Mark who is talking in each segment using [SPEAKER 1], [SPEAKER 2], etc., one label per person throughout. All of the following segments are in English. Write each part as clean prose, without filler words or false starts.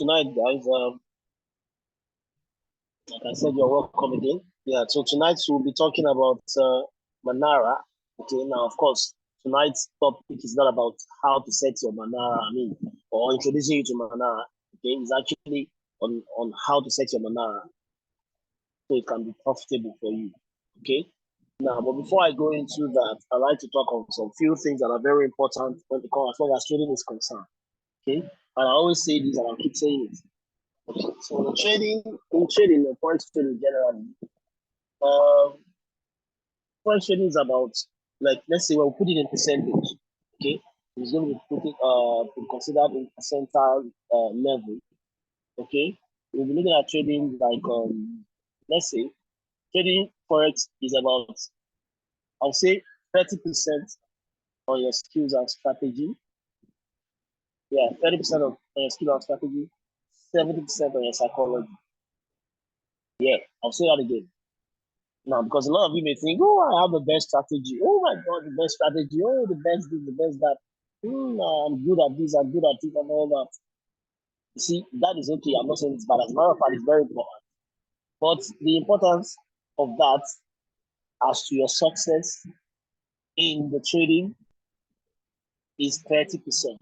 [SPEAKER 1] tonight, guys. Like I said, you're welcome again. Yeah. So tonight we'll be talking about Manara. Okay. Now, of course, tonight's topic is not about how to set your Manara. I mean, or introducing you to Manara. Okay, it's actually on how to set your Manara so it can be profitable for you. Okay. Now, but before I go into that, I like to talk on some few things that are very important when it comes as far as trading is concerned. Okay. And I always say this and I'll keep saying it. So in trading, the forex trading generally, um, forex trading is about, like, let's say we'll put it in percentage. Okay, it's going to be be considered in percentile level. Okay, we'll be looking at trading like let's say trading forex is about, I'll say, 30% on your skills and strategy. Yeah, 30% on your skills and strategy, 70% on your psychology. Yeah, I'll say that again. Now, because a lot of you may think, oh, I have the best strategy. Oh my God, the best strategy. Oh, the best this, the best that. I'm good at this, I'm good at it, and all that. You see, that is okay. I'm not saying it's bad. As a matter of fact, it's very important. But the importance of that as to your success in the trading is 30%,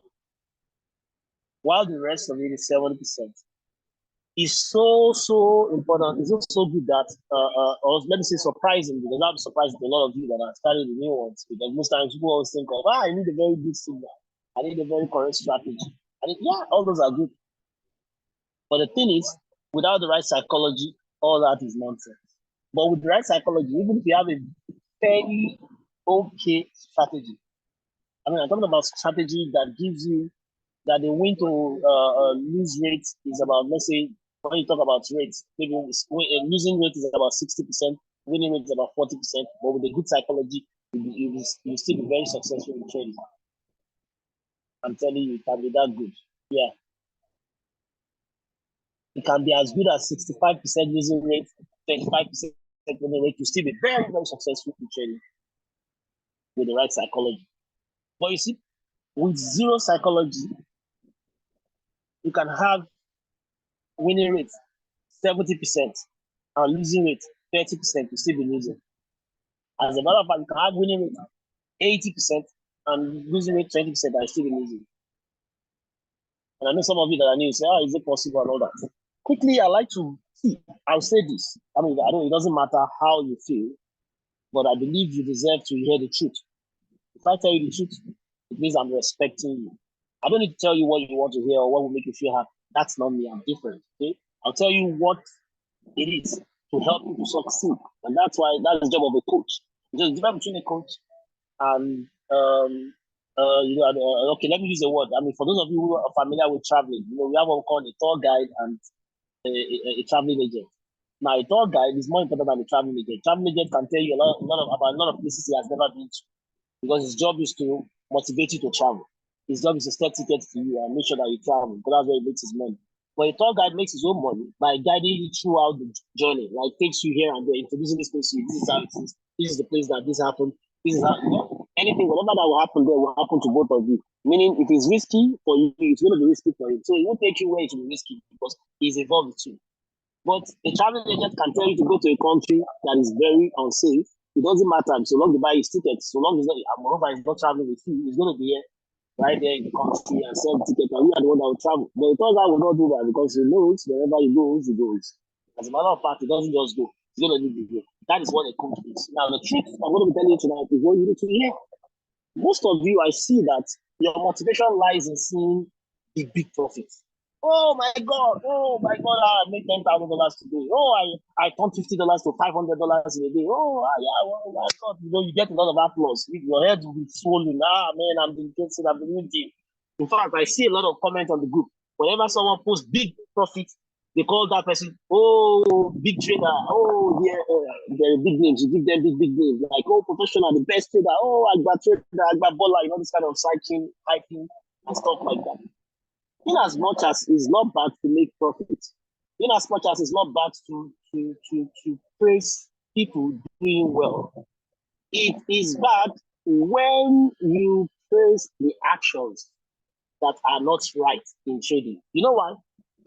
[SPEAKER 1] while the rest of it is 70%. Is so important. It's also good that, or let me say surprising, because I'm surprised to a lot of you that are starting the new ones. Because most times people always think of, I need a very good signal, I need a very correct strategy. Yeah, all those are good. But the thing is, without the right psychology, all that is nonsense. But with the right psychology, even if you have a fairly okay strategy, I mean, I'm talking about strategy that gives you that the win to lose rate is about, let's say, when you talk about rates, maybe losing rate is about 60%, winning rate is about 40%, but with a good psychology, you still be very successful in trading. I'm telling you, it can be that good. Yeah. It can be as good as 65% losing rate, 25% winning rate, you still be very, very successful in trading with the right psychology. But you see, with zero psychology, you can have winning rate 70% and losing rate 30%, you still be losing. As a matter of fact, you can have winning rate 80% and losing rate 20% and still be losing. And I know some of you that are new say, is it possible and all that? Quickly, I like to see, I'll say this. I mean, I don't, it doesn't matter how you feel, but I believe you deserve to hear the truth. If I tell you the truth, it means I'm respecting you. I don't need to tell you what you want to hear or what will make you feel happy. That's not me. I'm different. Okay? I'll tell you what it is to help you to succeed. And that's the job of a coach. There's a difference between a coach and okay, let me use a word. I mean, for those of you who are familiar with traveling, we have what we call a tour guide and a traveling agent. Now, a tour guide is more important than a traveling agent. Traveling agent can tell you about a lot of places he has never been to, because his job is to motivate you to travel. His job is to sell tickets to you and make sure that you travel, because that's where he makes his money. But a tour guide makes his own money by guiding you throughout the journey, like takes you here and there, introducing this place to you. This is how it is. This is the place that this happened. This is how, anything, whatever that will happen there will happen to both of you. Meaning, if it's risky for you, it's going to be risky for him. So he won't take you where it will be risky because he's involved too. But a travel agent can tell you to go to a country that is very unsafe. It doesn't matter so long you buy his tickets, so long as moreover he's not traveling with you, he's going to be here right there in the country and sell tickets, and you are the one that will travel. But the tour guide will not do that because he knows wherever he goes, he goes. As a matter of fact, he doesn't just go, he's going to leave you here. That is what a coach is. Now, the truth I'm going to be telling you tonight is what you need to hear. Most of you, I see that your motivation lies in seeing the big profits. Oh my God! I made $10,000 today. Oh, I turned $50 to $500 in a day. Oh, yeah, oh my God! You get a lot of applause. Your head will be swollen. Man, I'm doing this, I'm doing this. In fact, I see a lot of comments on the group. Whenever someone posts big profits, they call that person, oh, big trader. Oh, yeah, they're big names. You give them big names. Like, oh, professional, the best trader. Oh, I got trader, I got baller, this kind of cycling, hiking, and stuff like that. In as much as it's not bad to make profit, in as much as it's not bad to praise people doing well, it is bad when you praise the actions that are not right in trading. You know why?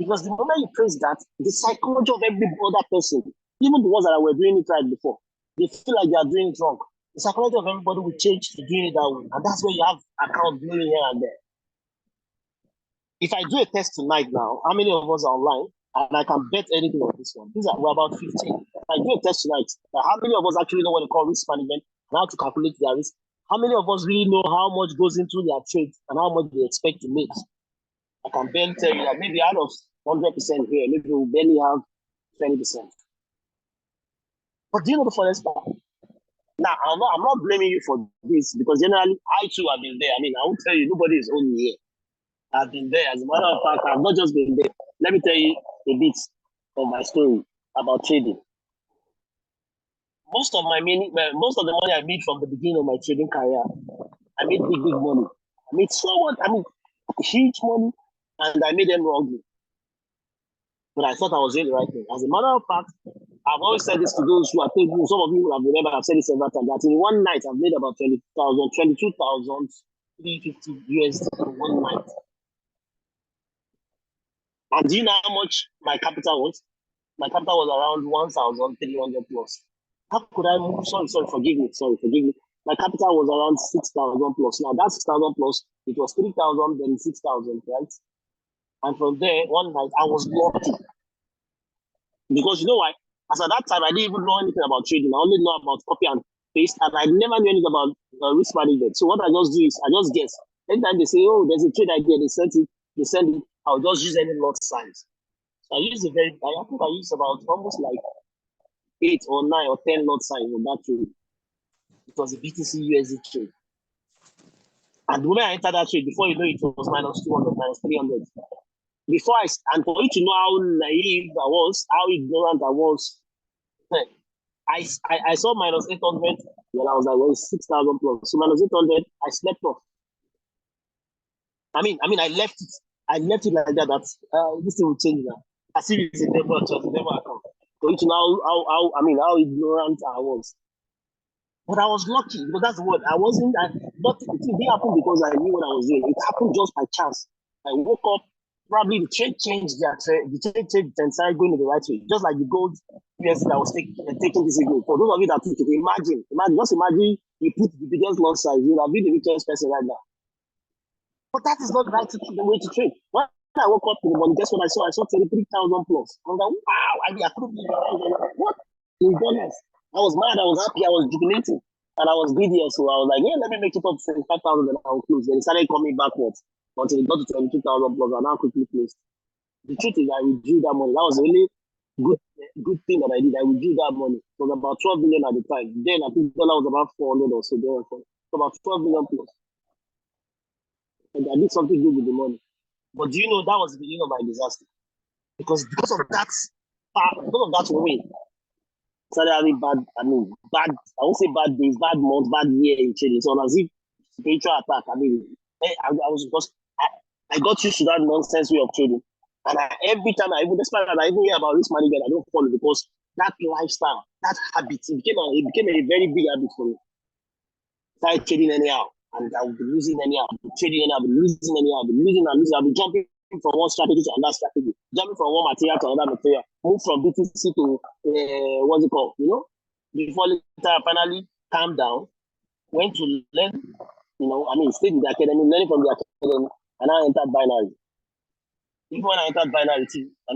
[SPEAKER 1] Because the moment you praise that, the psychology of every other person, even the ones that were doing it right before, they feel like they are doing it wrong. The psychology of everybody will change to doing it that way. And that's where you have account blowing here and there. If I do a test tonight now, how many of us are online? And I can bet anything on this one. We're about 15. If I do a test tonight, how many of us actually know what they call risk management and how to calculate their risk? How many of us really know how much goes into their trade and how much they expect to make? I can barely tell you that maybe out of 100% here, maybe we'll barely have 20%. But do you know the funniest part? Now, I'm not blaming you for this because generally I too have been there. I mean, I won't tell you, nobody is only here. I've been there. As a matter of fact, I've not just been there. Let me tell you a bit of my story about trading. Most of the money I made from the beginning of my trading career, I made big money. I made huge money, and I made them wrongly. But I thought I was doing the right thing. As a matter of fact, I've always said this to those who are thinking, some of you will have remembered, I've said this several times, that in one night I've made about 22,350 USD in one night. And do you know how much my capital was? My capital was around 1,300 plus. How could I move? Sorry, forgive me. My capital was around 6,000 plus. Now that 6,000 plus, it was 3,000, then 6,000, right? And from there, one night, I was lucky. Because you know why? As at that time, I didn't even know anything about trading. I only know about copy and paste, and I never knew anything about risk management. So what I just do is, I just guess. Anytime they say, oh, there's a trade idea, they send it, I'll just use any lot size. So I think I used about almost like 8 or 9 or 10 lot size on that trade. It was a BTC USD trade. And the moment I entered that trade, before you know it was minus 200, minus 300. And for you to know how naive I was, how ignorant I was, I saw minus 800 when I was like, well, 6,000 plus. So minus 800, I slept off. I mean, I left it. I left it like that. This thing will change now. As if it's a never account. For you to know how ignorant I was. But I was lucky because that's the word. But it didn't happen because I knew what I was doing. It happened just by chance. I woke up, probably the trade changed and started going in the right way. Just like the gold USD that was taking this evening. For those of you that took it, imagine, just imagine you put the biggest lot size, you would have been the richest person right now. But that is not the right way to trade. When I woke up in the morning, guess what I saw? I saw 23,000 plus. I was like, wow, I couldn't believe it. What? In dollars. I was mad, I was happy, I was jubilating. And I was greedy also. I was like, yeah, let me make it up to 75,000 and I'll close. Then it started coming backwards until it got to 22,000 plus and now quickly closed. The truth is, I withdrew that money. That was the only good thing that I did. I withdrew that money. It was about 12 million at the time. Then I think dollar was about 400 or so. So about 12 million plus. And I did something good with the money. But do you know that was the beginning of my disaster? Because of that win, started having I won't say bad days, bad months, bad year in trading. So as if spiritual attack. I got used to that nonsense way of trading. And every time despite that, I even hear about risk management, I don't follow because that lifestyle, that habit, it became a very big habit for me. Started trading anyhow, and I would be losing anyhow, I'll be trading anyhow, I'll be losing anyhow, I'll be losing and losing, I'll be jumping from one strategy to another strategy, jumping from one material to another material, move from BTC to what's it called, before later I finally calmed down, went to learn, stayed in the academy, learning from the academy, and I entered binary. Even when I entered binary, I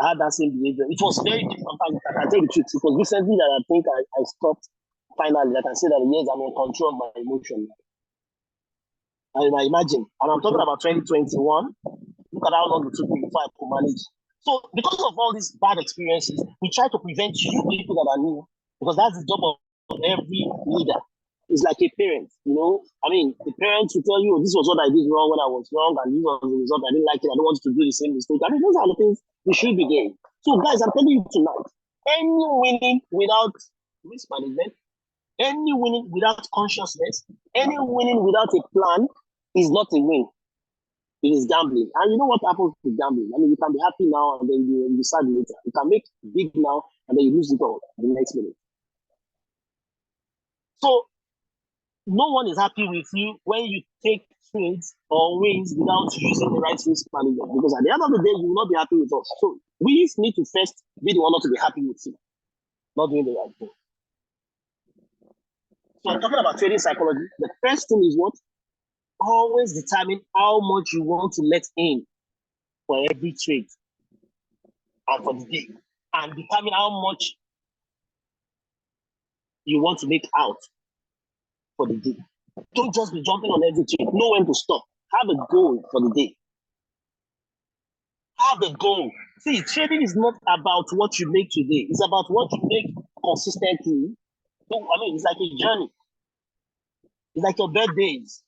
[SPEAKER 1] had that same behavior. It was very different. I can tell you the truth. It was recently that I think I stopped finally. I can say that yes, I'm in control of my emotion. I imagine. And I'm talking about 2021. Look at how long it took me before I could manage. So because of all these bad experiences, we try to prevent you people that are new, because that's the job of every leader. It's like a parent, the parents will tell you, this was what I did wrong when I was wrong, and this was the result. I didn't like it. I don't want you to do the same mistake. Those are the things we should be doing. So guys, I'm telling you tonight, any winning without risk management, any winning without consciousness, any winning without a plan is not a win. It is gambling. And you know what happens with gambling? You can be happy now and then you sad later. You can make big now and then you lose it all the next minute. So No one is happy with you when you take trades or wins without using the right risk management. Because at the end of the day, you will not be happy with us. So we need to first be the one not to be happy with you, not doing the right thing. So I'm talking about trading psychology. The first thing is what? Always determine how much you want to let in for every trade and for the day, and determine how much you want to make out for the day. Don't just be jumping on every trade. Know when to stop. Have a goal for the day. Have a goal. See, trading is not about what you make today. It's about what you make consistently. So, I mean, it's like a journey. It's like your birthdays.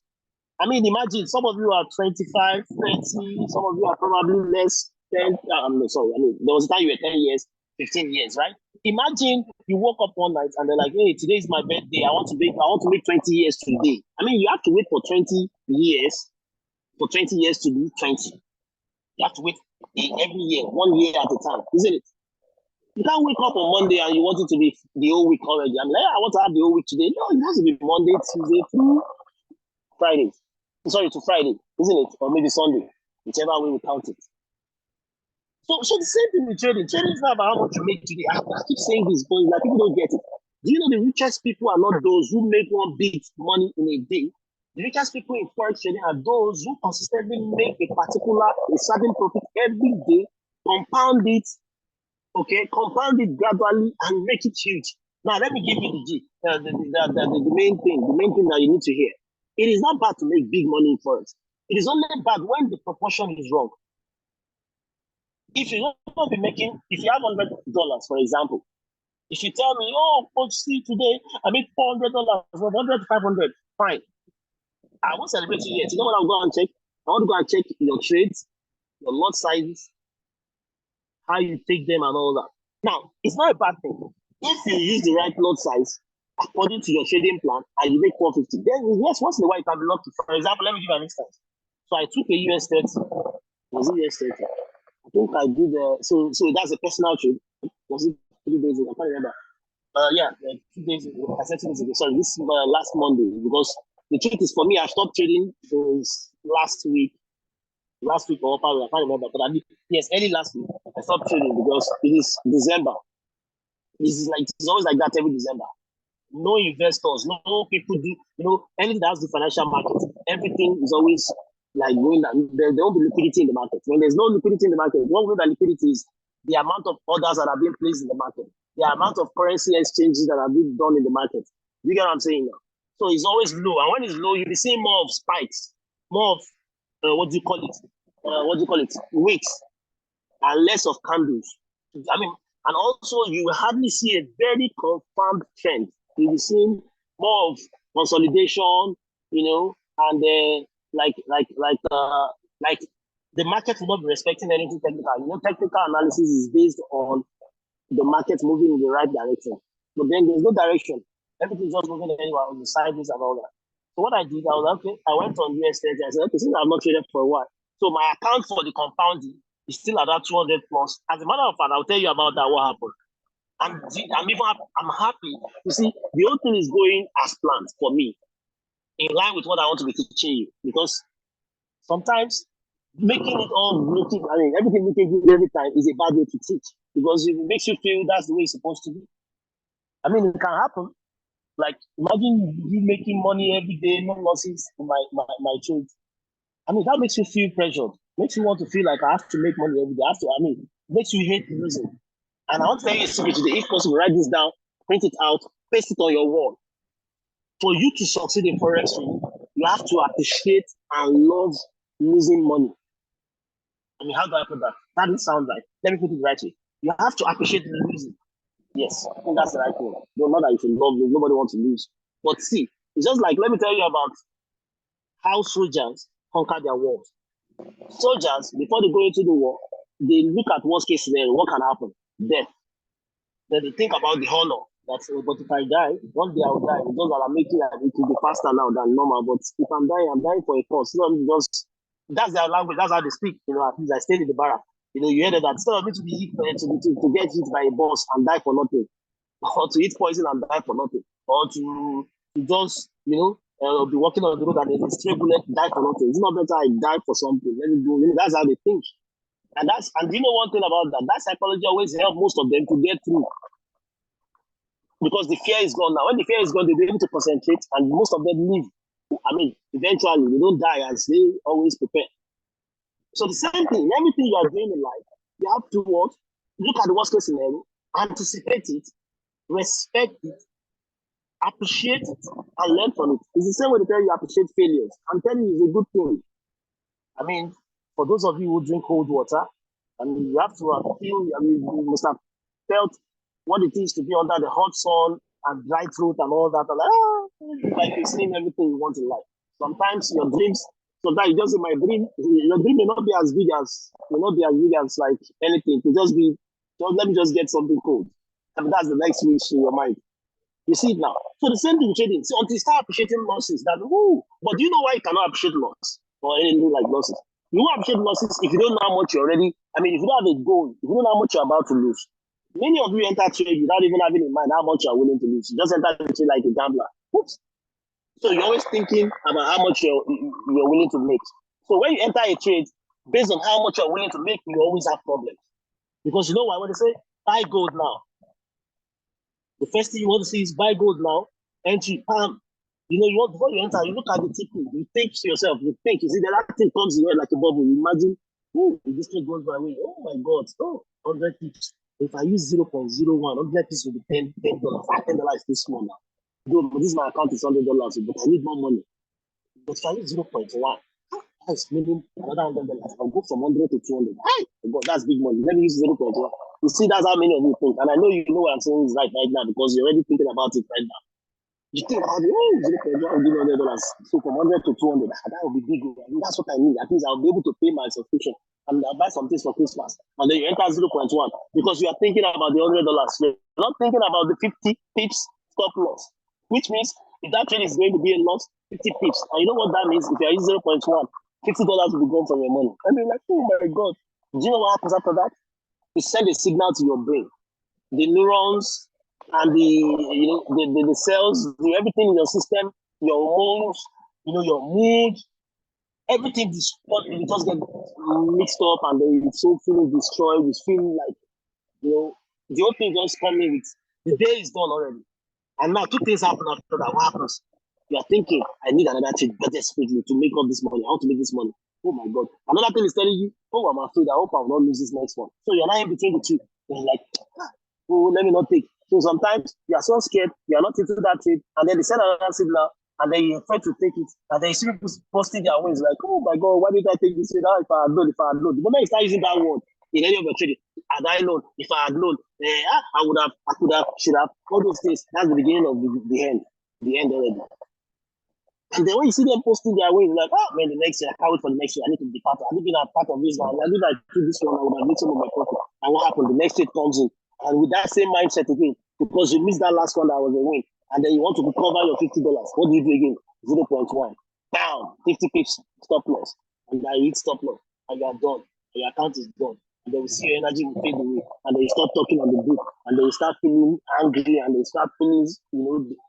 [SPEAKER 1] I mean, imagine some of you are 25, 30, some of you are probably less 10. No, sorry. I mean, there was a time you were 10 years, 15 years, right? Imagine you woke up one night and they're like, hey, today is my birthday. I want to make 20 years today. I mean, you have to wait for 20 years to be 20. You have to wait every year, 1 year at a time, isn't it? You can't wake up on Monday and you want it to be the whole week already. I'm like, I want to have the whole week today. No, it has to be Monday, Tuesday, through Friday. Sorry, to Friday, isn't it? Or maybe Sunday, whichever way we count it. So the same thing with trading. Trading is not about how much you make today. I keep saying this, but like people don't get it. Do you know the richest people are not those who make one big money in a day? The richest people in forex trading are those who consistently make a certain profit every day, compound it, okay, compound it gradually and make it huge. Now, let me give you the main thing that you need to hear. It is not bad to make big money in forex. It is only bad when the proportion is wrong. If you don't be making, if you have $100, for example, if you tell me, oh, coach, see today I make $400, from 100 to 500, fine. I won't celebrate you yet. You know what I'll go and check? I want to go and check your trades, your lot sizes, how you take them and all that. Now, it's not a bad thing. If you use the right lot size according to your trading plan and you make 450, then yes, once in a while you can be lucky. For example, let me give an instance. So I took a US 30. Was it US 30? I think I did. So that's a personal trade. Was it 3 days ago? I can't remember. Yeah, 2 days ago. I said 2 days ago. Sorry, this last Monday, because the truth is for me, I stopped trading since last week or probably, I can't remember. But I mean, yes, early last week I stopped trading because it is December. It's always like that every December. No investors, no people do, anything that has the financial market, everything is always like going down. There won't be liquidity in the market. When there's no liquidity in the market, one way that liquidity is the amount of orders that are being placed in the market, the amount of currency exchanges that are being done in the market. You get what I'm saying now? So it's always low. And when it's low, you'll be seeing more of spikes, more of, what do you call it? Wicks, and less of candles. I mean, and also you will hardly see a very confirmed trend. You'll be seeing more of consolidation, and like the market will not be respecting anything technical. Technical analysis is based on the market moving in the right direction. But then there's no direction. Everything's just moving anywhere on the sideways and all that. So what I did, I was like, okay, I went on US 30. I said, okay, since I've not traded for a while. So my account for the compounding is still at that 200 plus. As a matter of fact, I'll tell you about that, what happened. I'm happy. You see, the whole thing is going as planned for me, in line with what I want to be teaching you. Because sometimes everything looking good every time is a bad way to teach. Because it makes you feel that's the way it's supposed to be. I mean, it can happen. Like, imagine you making money every day, no losses in my trade. I mean, that makes you feel pressured. Makes you want to feel like I have to make money every day. Makes you hate losing. And I want to tell you a secret today. If possible, write this down, print it out, paste it on your wall. For you to succeed in forex trading, you have to appreciate and love losing money. I mean, how do I put that? That didn't sound right. Let me put it right way. You have to appreciate losing. Yes, I think that's the right word. No, not that you should love lose. Nobody wants to lose. But see, it's just like, let me tell you about how soldiers conquer their wars. Soldiers, before they go into the war, they look at worst case scenario. What can happen? Death. Then they think about the honor. That's, but if I die, one day I'll die. It's just that I'm making it will be faster now than normal. But if I'm dying for a cause. That's their language. That's how they speak. At least I stayed in the barrack. You hear that instead of me to be to get hit by a boss and die for nothing, or to eat poison and die for nothing, or to just be walking on the road and there's a stray bullet, die for nothing. It's not better I die for something. Let me go. That's how they think. And you know one thing about that? That psychology always helps most of them to get through. Because the fear is gone now. When the fear is gone, they'll be able to concentrate, and most of them live. Eventually, they don't die as they always prepare. So the same thing, everything you are doing in life, you have to what? Look at the worst case scenario, anticipate it, respect it, appreciate it, and learn from it. It's the same way they tell you appreciate failures. I'm telling you, it's a good thing. For those of you who drink cold water, you have to feel, you must have felt what it is to be under the hot sun and dry throat and all that. And like you're seeing everything you want in life. Sometimes your dreams, sometimes you just say, my dream, your dream may not be as big as like anything. It just be, let me just get something cold. And that's the next wish in your mind. You see it now. So the same thing with trading. So until you start appreciating losses, but do you know why you cannot appreciate loss or anything like losses? You won't appreciate losses if you don't know how much you're already, if you don't have a goal, if you don't know how much you're about to lose. Many of you enter trade without even having in mind how much you're willing to lose. You just enter the trade like a gambler. Oops. So you're always thinking about how much you're willing to make. So when you enter a trade, based on how much you're willing to make, you always have problems. Because you know why? When they say buy gold now, the first thing you want to see is buy gold now, entry, bam. Before you enter, you look at the ticket, you think to yourself, you see that thing comes in your head like a bubble. You imagine, this trade goes my way. Oh my God, 100 pips. If I use 0.01, 100 pips will be $10. $10 is too small now. This my account is $100, but I need more money. But if I use 0.1, that's meaning another $100. I'll go from 100 to 200. God, that's big money. Let me use 0.1. You see, that's how many of you think. And I know you know what I'm saying is right now because you're already thinking about it right now. You think about it, 0.1 will give me $100. So from 100 to 200, that will be big. That's what I need. At least I'll be able to pay my subscription and I'll buy some things for Christmas. And then you enter 0.1 because you are thinking about the $100. You're not thinking about the 50 pips stop loss, which means if that trade is going to be a loss, 50 pips. And you know what that means? If you're using 0.1, $50 will be gone from your money. And you're like, oh my God. Do you know what happens after that? You send a signal to your brain. The neurons and the cells, everything in your system, your hormones, your mood, everything you just get mixed up and then you so feeling destroyed, you feel like, the whole thing just coming with, the day is done already. And now 2 things happen after that. What happens? You are thinking, I need another trade desperately to make all this money. I want to make this money. Oh my God. Another thing is telling you, oh, I'm afraid. I hope I will not lose this next one. So you're not in between the two. You're like, let me not take. So sometimes you are so scared, you are not into that trade, and then they send another signal, and then you're afraid to take it, and then you see people posting their wins like, oh my God, why did I take this trade? If I had known. The moment you start using that word in any of your trading, had I known, if I had known, I would have, I could have, should have, all those things. That's the beginning of the end already. And then when you see them posting their wins, like, oh man, the next year, I can't wait for the next year. I need to be part of. I need to be a part of this now. I need to do this one. I would have made some of my profit. And what happened? The next trade comes in, and with that same mindset again, because you missed that last one that was a win, and then you want to recover your $50. What do you do again? 0.1 down, 50 pips stop loss, and then you hit stop loss, and you are done. And your account is done. And then you see your energy will fade away, and then you start talking on the book, and then you start feeling angry, and then you start feeling,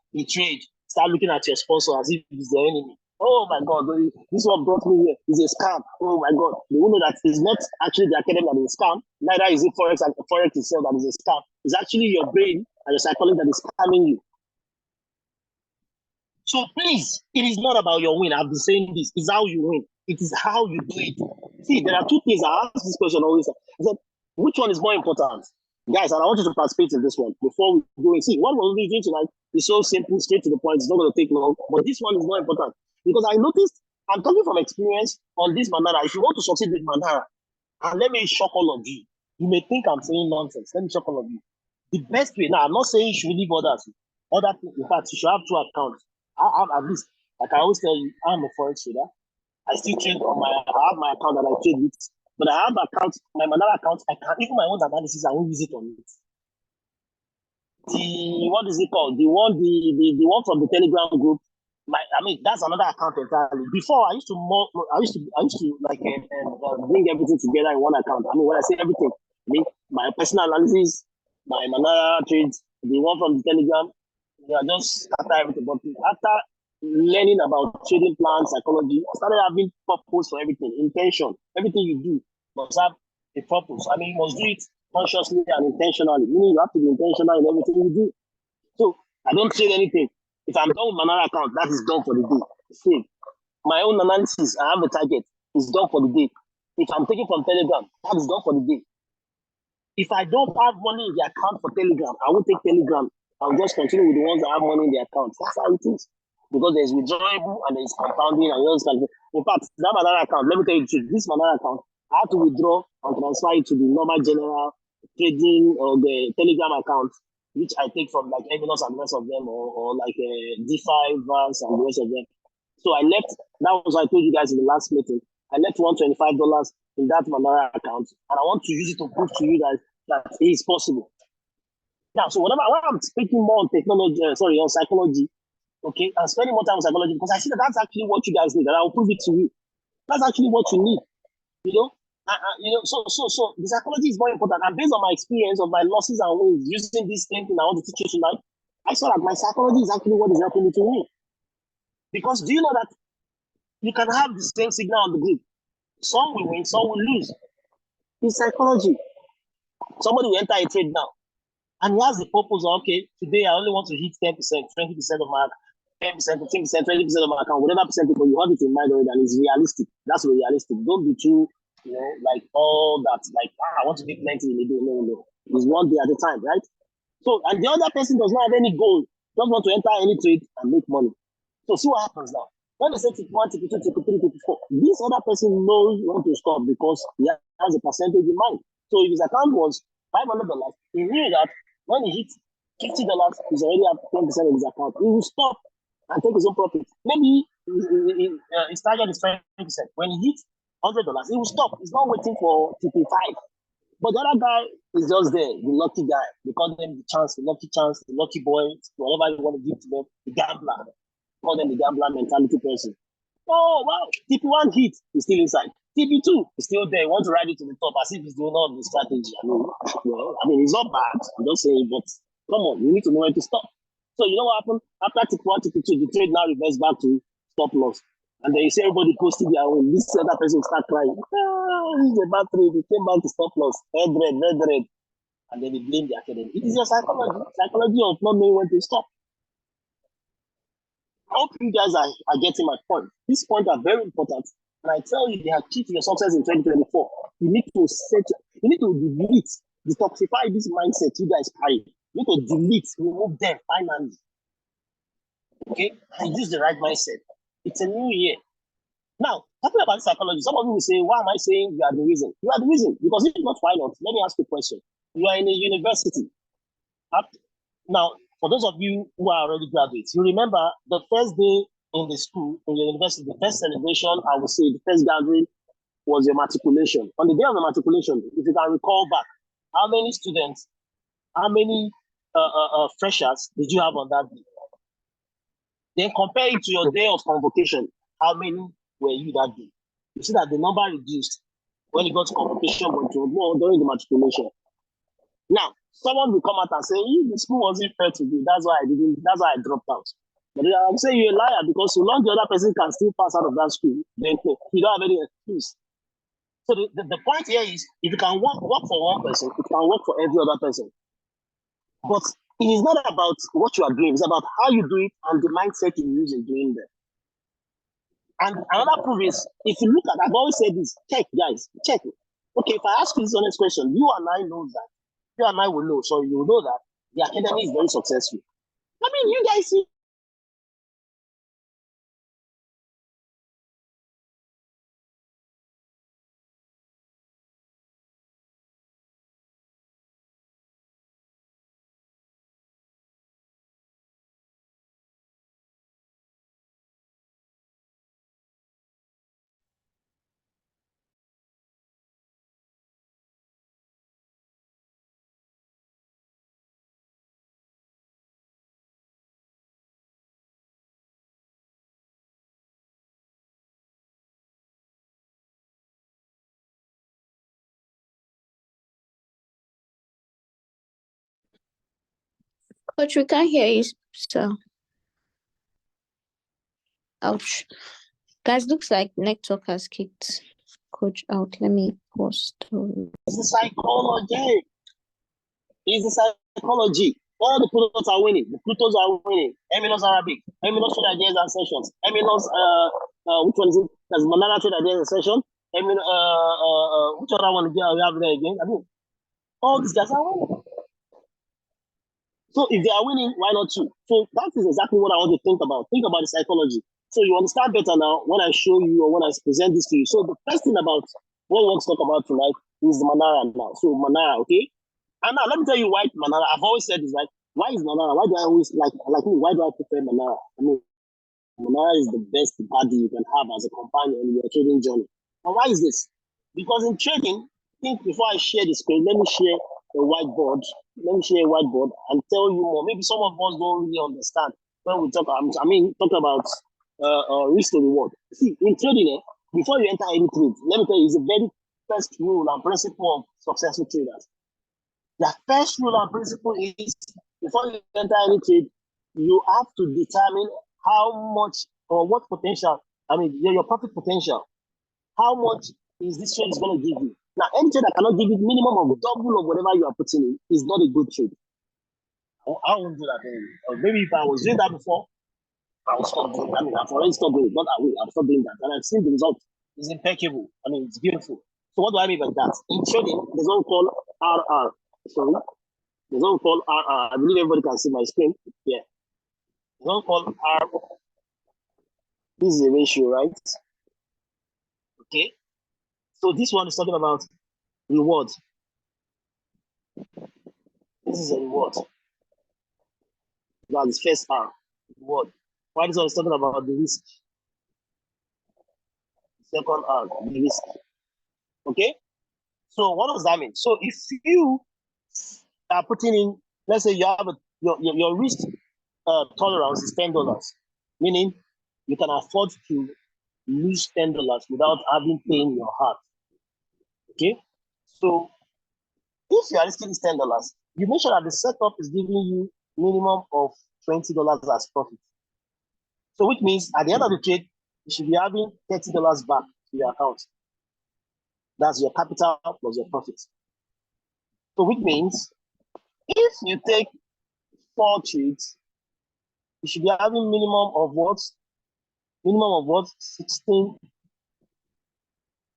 [SPEAKER 1] betrayed. Start looking at your sponsor as if he's the enemy. Oh my God, this one brought me here. It's a scam. Oh my God. They will know that it's not actually the academy that is a scam. Neither is it Forex and Forex itself that is a scam. It's actually your brain and your psychology that is scamming you. So please, it is not about your win. I've been saying this. It's how you win. It is how you do it. See, there are two things. I ask this question always. I said, which one is more important? Guys, and I want you to participate in this one before we go and see. What we're doing tonight is so simple, straight to the point. It's not going to take long, but this one is more important because I noticed, I'm talking from experience on this Manara. If you want to succeed with Manara, and let me shock all of you. You may think I'm saying nonsense. Let me shock all of you. The best way, now I'm not saying you should leave others. In fact, you should have 2 accounts. I have at least, like I always tell you, I'm a Forex trader. I still trade on I have my account that I trade with. But I have account, my Manara account, I can even my own analysis, I won't use it on it. What is it called? The one from the Telegram group. That's another account entirely. Before I used to bring everything together in one account. When I say everything, my personal analysis, my Manara trades, the one from the Telegram, just scatter everything. But after learning about trading plans, psychology. I started having purpose for everything, intention. Everything you do must have a purpose. I mean, you must do it consciously and intentionally. Meaning you have to be intentional in everything you do. So I don't trade anything. If I'm done with Manara account, that is done for the day. Same. My own analysis, I have a target, is done for the day. If I'm taking from Telegram, that is done for the day. If I don't have money in the account for Telegram, I won't take Telegram. I'll just continue with the ones that have money in the account. That's how it is. Because there's withdrawable and there's compounding and all this kind of thing. In fact, that Manara account, let me tell you the truth, this Manara account, I have to withdraw and transfer it to the normal general trading or the Telegram account, which I take from like Evinos and the rest of them, or like D5, Vans and the rest of them. So I left, that was what I told you guys in the last meeting. I left $125 in that Manara account, and I want to use it to prove to you guys that it is possible. Now, so when I'm speaking more on technology, on psychology, okay, I'm spending more time on psychology because I see that that's actually what you guys need, and I will prove it to you. That's actually what you need, you know. So the psychology is more important. And based on my experience of my losses and wins using this thing I want to teach you tonight, I saw that my psychology is actually what is helping me to win. Because do you know that you can have the same signal on the grid? Some will win, some will lose. It's psychology. Somebody will enter a trade now, and he has the purpose of, okay, today I only want to hit 10%, 20% of my 10%, 15%, 20% of my account, whatever percentage, but you have it in mind already, and it's realistic. That's realistic. Don't be too, like all that, like, I want to make plenty in a day. No. It's one day at a time, right? So, and the other person does not have any goal, just want to enter any trade and make money. So, see what happens now. When they say tip 1, tip 2, tip 3, tip 4, this other person knows when to stop because he has a percentage in mind. So, if his account was $500, he knew that when he hits $50, he's already at 10% of his account. He will stop and take his own profit. Maybe his target is 20%. When he hits $100, he will stop. He's not waiting for TP5. But the other guy is just there, the lucky guy. They call them the chance, the lucky boy, whatever you want to give to them, the gambler. Call them the gambler mentality person. Oh, wow. TP1 hit, he's still inside. TP2 is still there. You want to ride it to the top as if he's doing all the strategy. I mean, it's not bad. I'm just saying, but come on, you need to know when to stop. So you know what happened? After TP1, TP2, the trade now reverts back to stop loss. And then you see everybody posting their own. This other person will start crying. This is a bad trade. He came back to stop loss. Red. And then they blame the academy. It is your psychology of not knowing when to stop. I hope you guys are getting my point. These points are very important. And I tell you, they are key to your success in 2024. You need to delete, detoxify this mindset you guys carry. You need to delete, remove them finally. Okay? And use the right mindset. It's a new year. Now, talking about psychology, some of you will say, why am I saying you are the reason? You are the reason. Because if not, why not? Let me ask you a question. You are in a university. Now, for those of you who are already graduates, you remember the first day in the school, in your university, the first celebration, I would say the first gathering was your matriculation. On the day of the matriculation, if you can recall back, how many students, how many freshers did you have on that day? Then compare it to your day of convocation. How many were you that day? You see that the number reduced when you got to convocation, but it was more during the matriculation. Now, someone will come out and say, the school wasn't fair to me. That's why I dropped out. But I'm saying you're a liar because so long the other person can still pass out of that school, then you don't have any excuse. So the point here is, if you can work for one person, it can work for every other person. But it is not about what you are doing, it's about how you do it and the mindset you use in doing that. And another proof is, if you look at, I've always said this, check, guys, check. Okay, if I ask you this honest question, you and I know that. You and I will know, so you will know that the academy is very successful. I mean, you guys see.
[SPEAKER 2] Coach, we can't hear you, so. Ouch. Guys, looks like network has kicked coach out. Let me pause.
[SPEAKER 1] It's the psychology. It's the psychology. All the Plutos are winning. The Plutos are winning. Eminos Arabic. Eminos trade ideas and sessions. Eminos, which one is it? There's Manara trade ideas and session. Which other one we have there again? I mean, all these guys are winning. So if they are winning, why not you? So that is exactly what I want to think about. Think about the psychology. So you understand better now when I show you or when I present this to you. So the first thing about what we want to talk about tonight is Manara now. So Manara, okay? And now let me tell you why Manara. I've always said this, right? Why is Manara? Why do I always like me? Why do I prefer Manara? I mean, Manara is the best buddy you can have as a companion in your trading journey. And why is this? Because in trading, I think before I share the screen, let me share a whiteboard. Let me share a whiteboard and tell you more. Maybe some of us don't really understand when we talk. Talk about risk to reward. See, in trading, before you enter any trade, let me tell you, it's a very first rule and principle of successful traders. The first rule and principle is before you enter any trade, you have to determine how much or what potential, your profit potential, how much is this trade is going to give you. Now, any trade that cannot give you minimum of double of whatever you are putting in is not a good trade. I won't do that anyway. Or maybe if I was doing that before, I will stop doing that. I've already stopped doing it. Not I will, I've stopped doing that. And I've seen the result. It's impeccable. It's beautiful. So what do I mean by that? In trading, there's one called RR. Sorry. There's one called RR. I believe everybody can see my screen. Yeah. There's one called R. This is a ratio, right? Okay. So this one is talking about reward. This is a reward. That is first R. Reward. Why this one is talking about the risk? Second R, the risk. Okay. So what does that mean? So if you are putting in, let's say you have your risk tolerance is $10, meaning you can afford to lose $10 without having pain in your heart. Okay, so if you are risking $10, you make sure that the setup is giving you minimum of $20 as profit. So which means at the end of the trade, you should be having $30 back to your account. That's your capital plus your profit. So which means if you take 4 trades, you should be having minimum of what? 16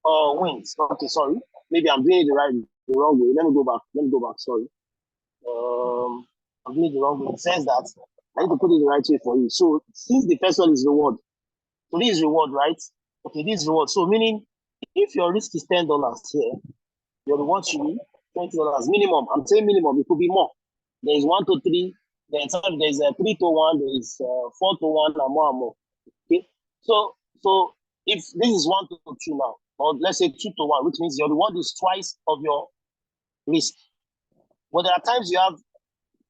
[SPEAKER 1] wins. Okay, sorry. Maybe I'm doing it the wrong way. Let me go back. Sorry. I'm doing it the wrong way. It says that I need to put it the right way for you. So since the first one is reward, so this is reward, right? Okay, this is reward. So meaning if your risk is $10 here, your reward should be $20 minimum. I'm saying minimum, it could be more. There is 1 to 3, there's a 3 to 1, there is 4 to 1, and more. Okay, so if this is 1 to 2 now, or let's say 2 to 1, which means your reward is twice of your risk. But there are times you have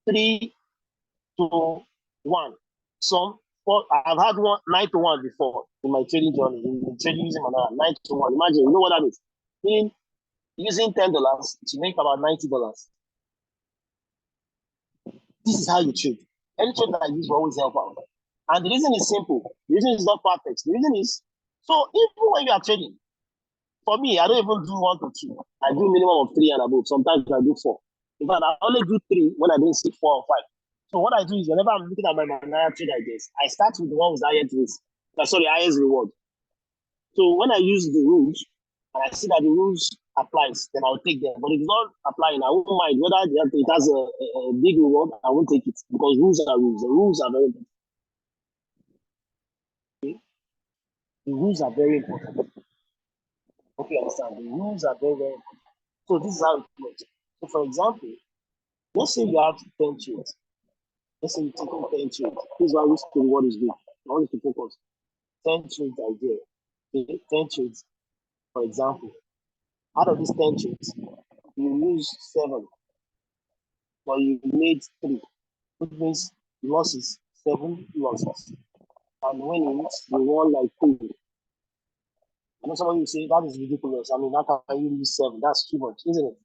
[SPEAKER 1] 3 to 1. I've had 9 to 1 before in my trading journey, in trading using Manara, 9 to 1. Imagine, you know what that is? Meaning using $10 to make about $90. This is how you trade. Any trade that I use will always help out. And the reason is simple. The reason is not perfect. The reason is, so even when you are trading, for me, I don't even do 1 to 2. I do minimum of 3 and above. Sometimes I do 4. In fact, I only do 3 when I don't see 4 or 5. So what I do is whenever I'm looking at my Manara trade ideas, I start with the one with highest risk. Highest reward. So when I use the rules and I see that the rules applies, then I'll take them. But if it's not applying, I won't mind whether it has a big reward. I won't take it because rules are rules. The rules are very important. Okay? The rules are very important. Okay, understand? The rules are very, very important. So this is how it works. So for example, let's say you have 10 trades. Let's say you take 10 trades. This is why risk to reward is good. I want you to focus. 10 trades idea. Okay? 10 trades, for example. Out of these 10 trades, you lose 7, but you made 3, which means losses, 7 losses. And winnings, you won like 3. I know somebody will say that is ridiculous. How can you lose 7? That's too much, isn't it?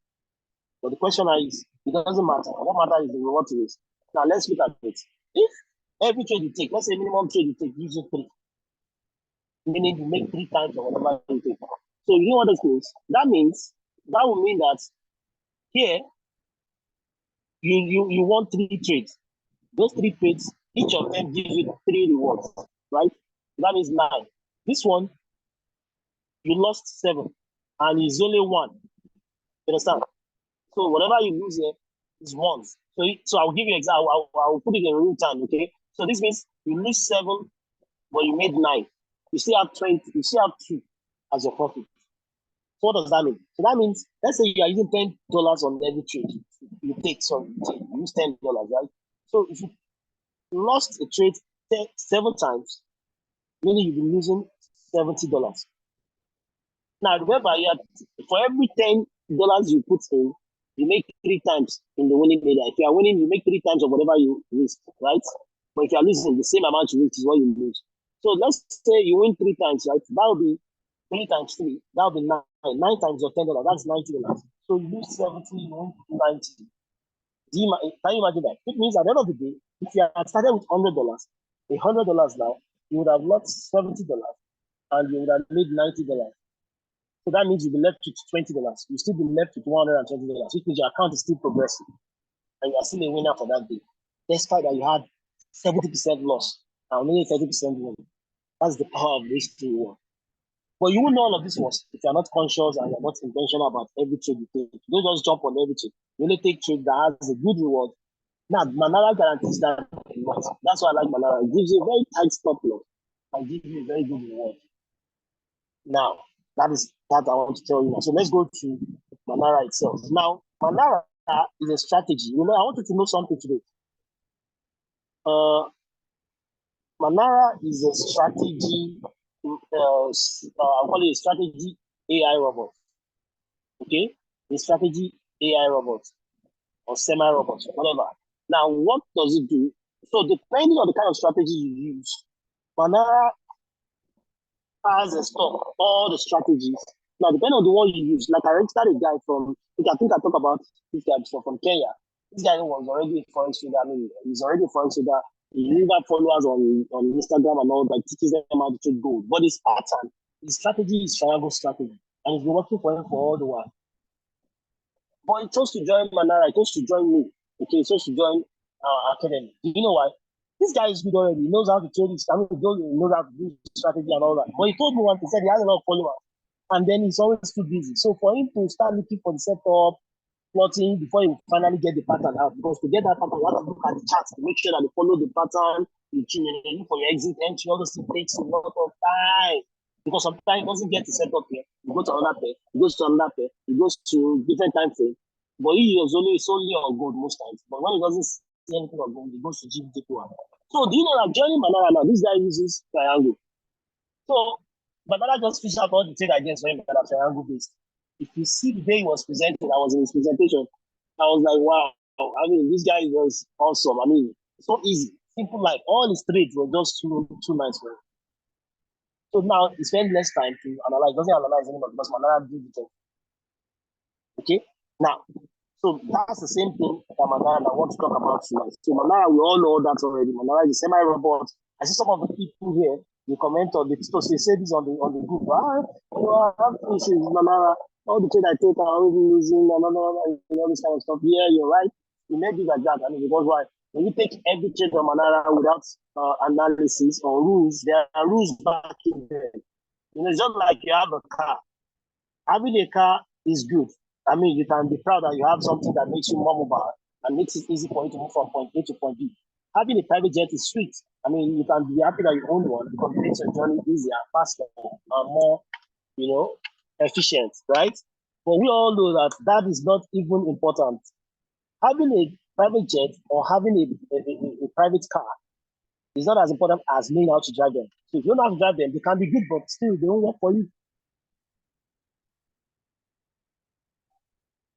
[SPEAKER 1] But the question is, it doesn't matter. What matters is the reward to risk. Now let's look at it. If every trade you take, let's say minimum trade you take gives you 3, meaning you make 3 times or whatever you take. So you know what this means? That will mean that here you want 3 trades. Those 3 trades, each of them gives you 3 rewards, right? That means 9. This one you lost 7, and it's only 1. You understand? So whatever you lose here is ones. So I'll give you example. I'll put it in real time. Okay. So this means you lose 7, but you made 9. You still have 20. You still have 2 as your profit. So what does that mean? So that means, let's say you are using $10 on every trade. You use $10, right? So if you lost a trade 7 times, meaning you'll be losing $70. Now remember, for every $10 you put in, you make 3 times in the winning area. If you are winning, you make 3 times of whatever you risk, right? But if you are losing, the same amount you risk is what you lose. So let's say you win 3 times, right? That will be 3 times 3. That will be 9. 9 times your $10. That's $90. So you lose 70, you win 90. Can you imagine that? It means at the end of the day, if you had started with $100, $100 now, you would have lost $70 and you would have made $90. So that means you'll be left with $20. You'll still be left with $120, which means your account is still progressing and you are still a winner for that day. Despite that you had 70% loss and only 30% win. That's the power of this reward. But you will know all of this was if you're not conscious and you're not intentional about every trade you take. You don't just jump on every trade. You only take trade that has a good reward. Now, Manara guarantees that. That's why I like Manara. It gives you a very tight stop loss and gives you a very good reward. Now, that is that I want to tell you now. So let's go to Manara itself. Now, Manara is a strategy. I want you to know something today. Manara is a strategy. I'll call it a strategy AI robot. Okay, a strategy AI robot or semi-robot, whatever. Now, what does it do? So, depending on the kind of strategy you use, Manara has a stock all the strategies. Now, depending on the one you use, like I registered a guy from, I think I talked about this guy before from Kenya. This guy was already a forex trader. I mean, he's already a forex trader. He got followers on Instagram and all that, teaches them how to trade gold. But his pattern, his strategy is triangle strategy. And it's been working for him for all the while. But he chose to join Manara, he chose to join me. Okay, he chose to join our academy. Do you know why? This guy is good already. He knows how to trade his he knows how to do strategy and all that. But he told me once, he said he has a lot of followers. And then he's always too busy. So for him to start looking for the setup, plotting before he finally get the pattern out, because to get that pattern, you have to look at the charts to make sure that you follow the pattern, you look for your exit entry, all those things takes a lot of time. Because sometimes it doesn't get to set up here. You go to another pair, it goes to another pair, it goes to different time frame. But he is only on gold most times. But when he doesn't see anything on gold, he goes to GBT1. So do you know that joining Manara now, this guy uses triangle. So Manara just fished out all the trade ideas for him that are triangle based. If you see the day he was presenting, I was in his presentation, I was like, wow. I mean, this guy was awesome. I mean, so easy, simple life. All his trades were just too nice for him. So now he spends less time to analyze, doesn't analyze anymore because Manara did it. Okay? Now, so that's the same thing that Manara I want to talk about tonight. So Manara, we all know that already. Manara is a semi-robot. I see some of the people here, they comment on the so they say this on the group. I have issues with Manara. All the trade I take are already losing, all this kind of stuff. Yeah, you're right. You may be like that. I mean, because why? When you take every trade from Manara without analysis or rules, there are rules backing there. It's just like you have a car. Having a car is good. I mean, you can be proud that you have something that makes you more mobile and makes it easy for you to move from point A to point B. Having a private jet is sweet. I mean, you can be happy that you own one because it makes your journey easier, faster, and more, efficient, right? But we all know that that is not even important. Having a private jet or having a private car is not as important as knowing how to drive them. So if you don't know how to drive them, they can be good, but still they don't work for you.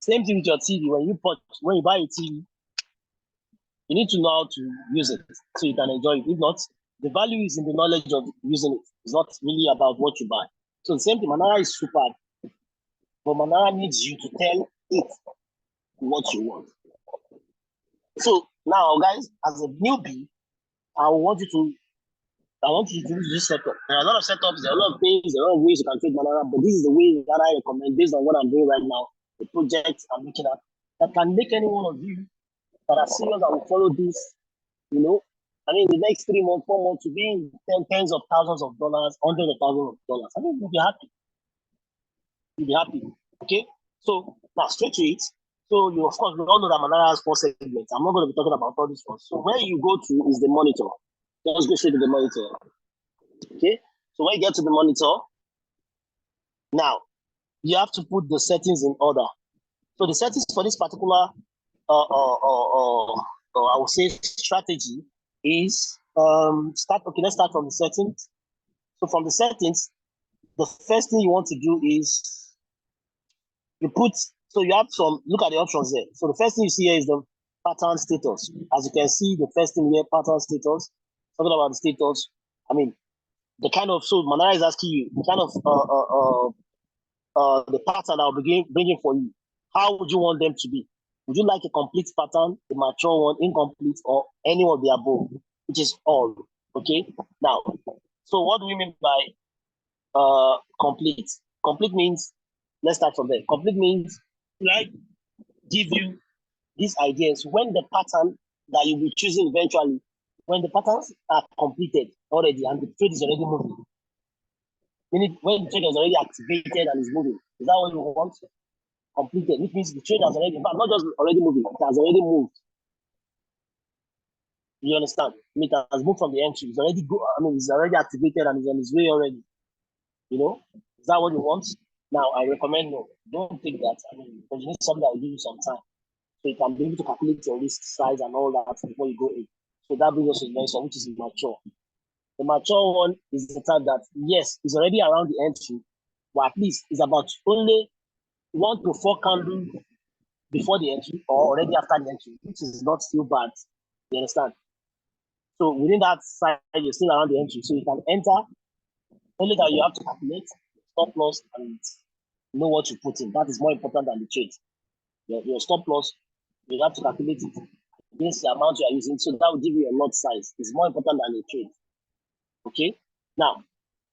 [SPEAKER 1] Same thing with your TV. When you buy a TV, you need to know how to use it so you can enjoy it. If not, the value is in the knowledge of using it. It's not really about what you buy. So the same thing, Manara is superb, but Manara needs you to tell it what you want. So now, guys, as a newbie, I want you to I want you to use this setup. There are a lot of setups, there are a lot of things, there are a lot of ways you can trade Manara, but this is the way that I recommend based on what I'm doing right now, the project I'm looking at, that can make any one of you that are serious and will follow this, you know, I mean, the next 3 months, 4 months, to be in tens of thousands of dollars, hundreds of thousands of dollars. I mean, you'll be happy. You'll be happy. Okay? So, now straight to it. So, you, of course, we all know that Manara has 4 segments. I'm not going to be talking about all this one. So, where you go to is the monitor. Let's go straight to the monitor. Okay? So, when you get to the monitor, now you have to put the settings in order. So, the settings for this particular, I would say, strategy is start. Okay, let's start from the settings. So, from the settings, the first thing you want to do is you put, so you have some, look at the options there. So the first thing you see here is the pattern status. As you can see, the first thing here, pattern status. Talking about the status, I mean, the kind of, so Manara is asking you, the kind of the pattern I'll begin bringing for you. How would you want them to be? Would you like a complete pattern, a mature one, incomplete, or any of the above, which is all? Okay. Now, so what do we mean by complete? Complete means, let's start from there. Complete means, like, give you these ideas when the pattern that you'll be choosing eventually, when the patterns are completed already and the trade is already moving, meaning when the trade is already activated and is moving, is that what you want? Completed, which means the trade has already, but not just already moving, it has already moved. You understand? I mean, it has moved from the entry. It's already go. I mean, it's already activated and is on its way already. You know, is that what you want? Now, I recommend no. Don't take that. I mean, because you need something that will give you some time, so you can be able to calculate your risk size and all that before you go in. So that brings us to the next one, which is mature. The mature one is the type that, yes, it's already around the entry, but at least it's about only 1 to 4 candles before the entry or already after the entry, which is not still bad. You understand? So within that side, you're still around the entry. So you can enter, only that you have to calculate stop loss and know what you put in. That is more important than the trade. Your stop loss, you have to calculate it against the amount you are using. So that will give you a lot size. It's more important than a trade. Okay? Now,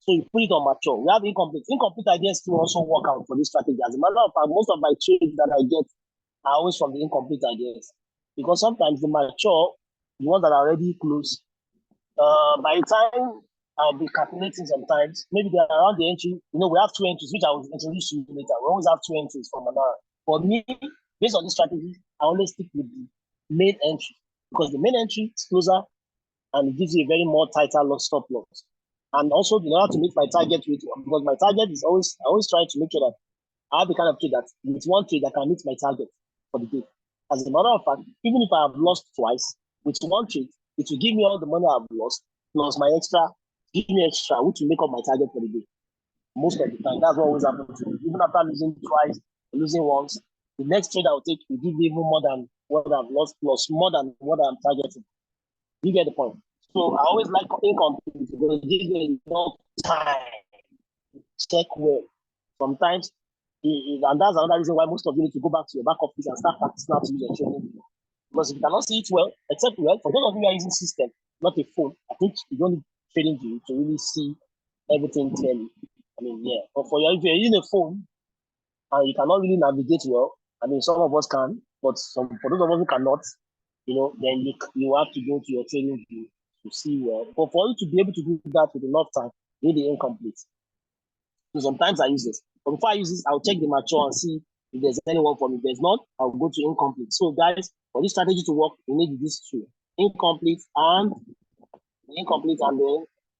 [SPEAKER 1] so you put it on mature. We have incomplete. Incomplete ideas to also work out for this strategy. As a matter of fact, most of my trades that I get are always from the incomplete ideas. Because sometimes the mature, the ones that are already close, by the time I'll be calculating sometimes, maybe they're around the entry. You know, we have 2 entries, which I will introduce to you later. We always have 2 entries for Manara. For me, based on this strategy, I always stick with the main entry because the main entry is closer and it gives you a very more tighter stop loss. And also, in order to meet my target with, because my target is always, I always try to make sure that I have the kind of trade that with one trade that can meet my target for the day. As a matter of fact, even if I have lost twice, with one trade, it will give me all the money I've lost, plus my extra, give me extra, which will make up my target for the day. Most of the time, that's what always happens to me. Even after losing twice, losing once, the next trade I'll take will give me even more than what I've lost, plus more than what I'm targeting. You get the point. So I always like incomplete because it gives me enough time to check well. Sometimes, and that's another reason why most of you need to go back to your back office and start practicing how to use your training. Because if you cannot see it well, except well, for those of you who are using system, not a phone, I think you don't need trading view to really see everything clearly. I mean, yeah. But for you, if you're using a phone and you cannot really navigate well, I mean, some of us can, but for those of us who cannot, then you have to go to your training view to see well. But for you to be able to do that with enough time, you need the incomplete. So sometimes I use this. But before I use this, I'll check the mature and see if there's anyone for me. If there's not, I'll go to incomplete. So guys, for this strategy to work, you need these two. Incomplete and then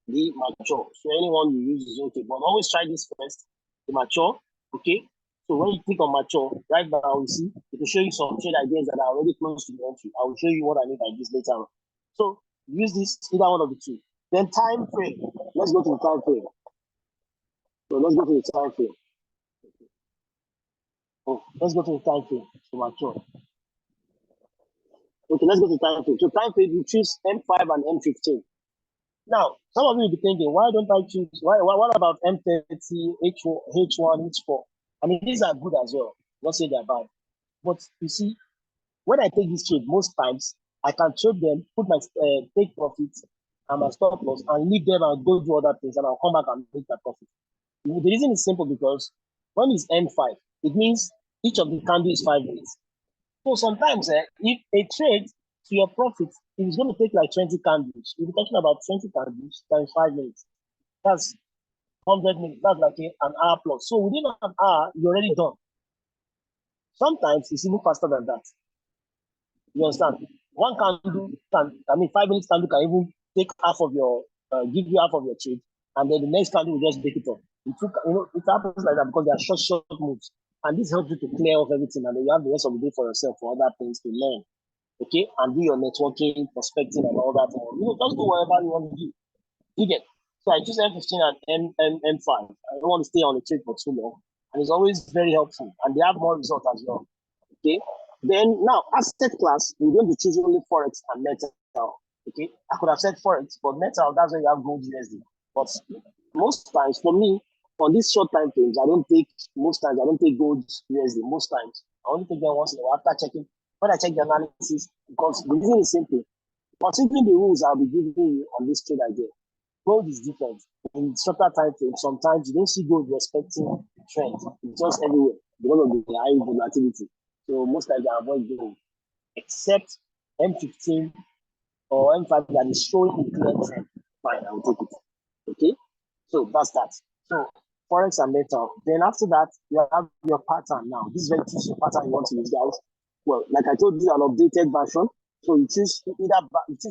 [SPEAKER 1] the mature. So anyone you use is okay. But always try this first, the mature. Okay. So when you click on mature, right now you see it will show you some trade ideas that are already close to the entry. I will show you what I mean by this later on. So use this either one of the two. Then time frame. Let's go to the time frame. So let's go to the time frame. Oh, let's go to the time frame to mature. Okay, let's go to time frame. So time frame, you choose M5 and M15. Now, some of you will be thinking, why don't I choose? What about M30, H1, H4? I mean, these are good as well. Not say they're bad. But you see, when I take this trade, most times I can trade them, put my take profits, and my stop loss and leave them and go do other things, and I'll come back and make that profit. The reason is simple because when it's M5, it means each of the candle is 5 minutes. So sometimes if a trade to your profit, if it's going to take like 20 candles, you'll be talking about 20 candles times 5 minutes. That's 100 minutes. That's like an hour plus. So within an hour, you're already done. Sometimes it's even faster than that. You understand? One candle can, 5 minutes candle can even take half of your, give you half of your trade, and then the next candle will just break it up. It happens like that because they are short moves, and this helps you to clear off everything, and then you have the rest of the day for yourself for other things to learn, okay, and do your networking, prospecting, and all that. Just do whatever you want to do. You get. So I choose M15 and M5. I don't want to stay on the trade for too long, and it's always very helpful, and they have more results as well. Okay. Then now, asset class, we're going to choose only Forex and metal. Okay. I could have said Forex, but metal, that's where you have gold USD. But most times, for me, on these short time frames, I don't take gold USD most times. I only take them once in a while after checking. When I check the analysis, because the reason is simple. Considering the rules I'll be giving you on this trade idea, gold is different. In shorter time frames, sometimes you don't see gold respecting trend. It's just everywhere because of the high volatility. So most times I avoid gold, except M15 or M5 that is showing a clear trend. Fine, I'll take it. Okay, so that's that. So Forex and metal. Then after that, you have your pattern now. This is very choose pattern you want to use, guys. Well, like I told you, an updated version. So you choose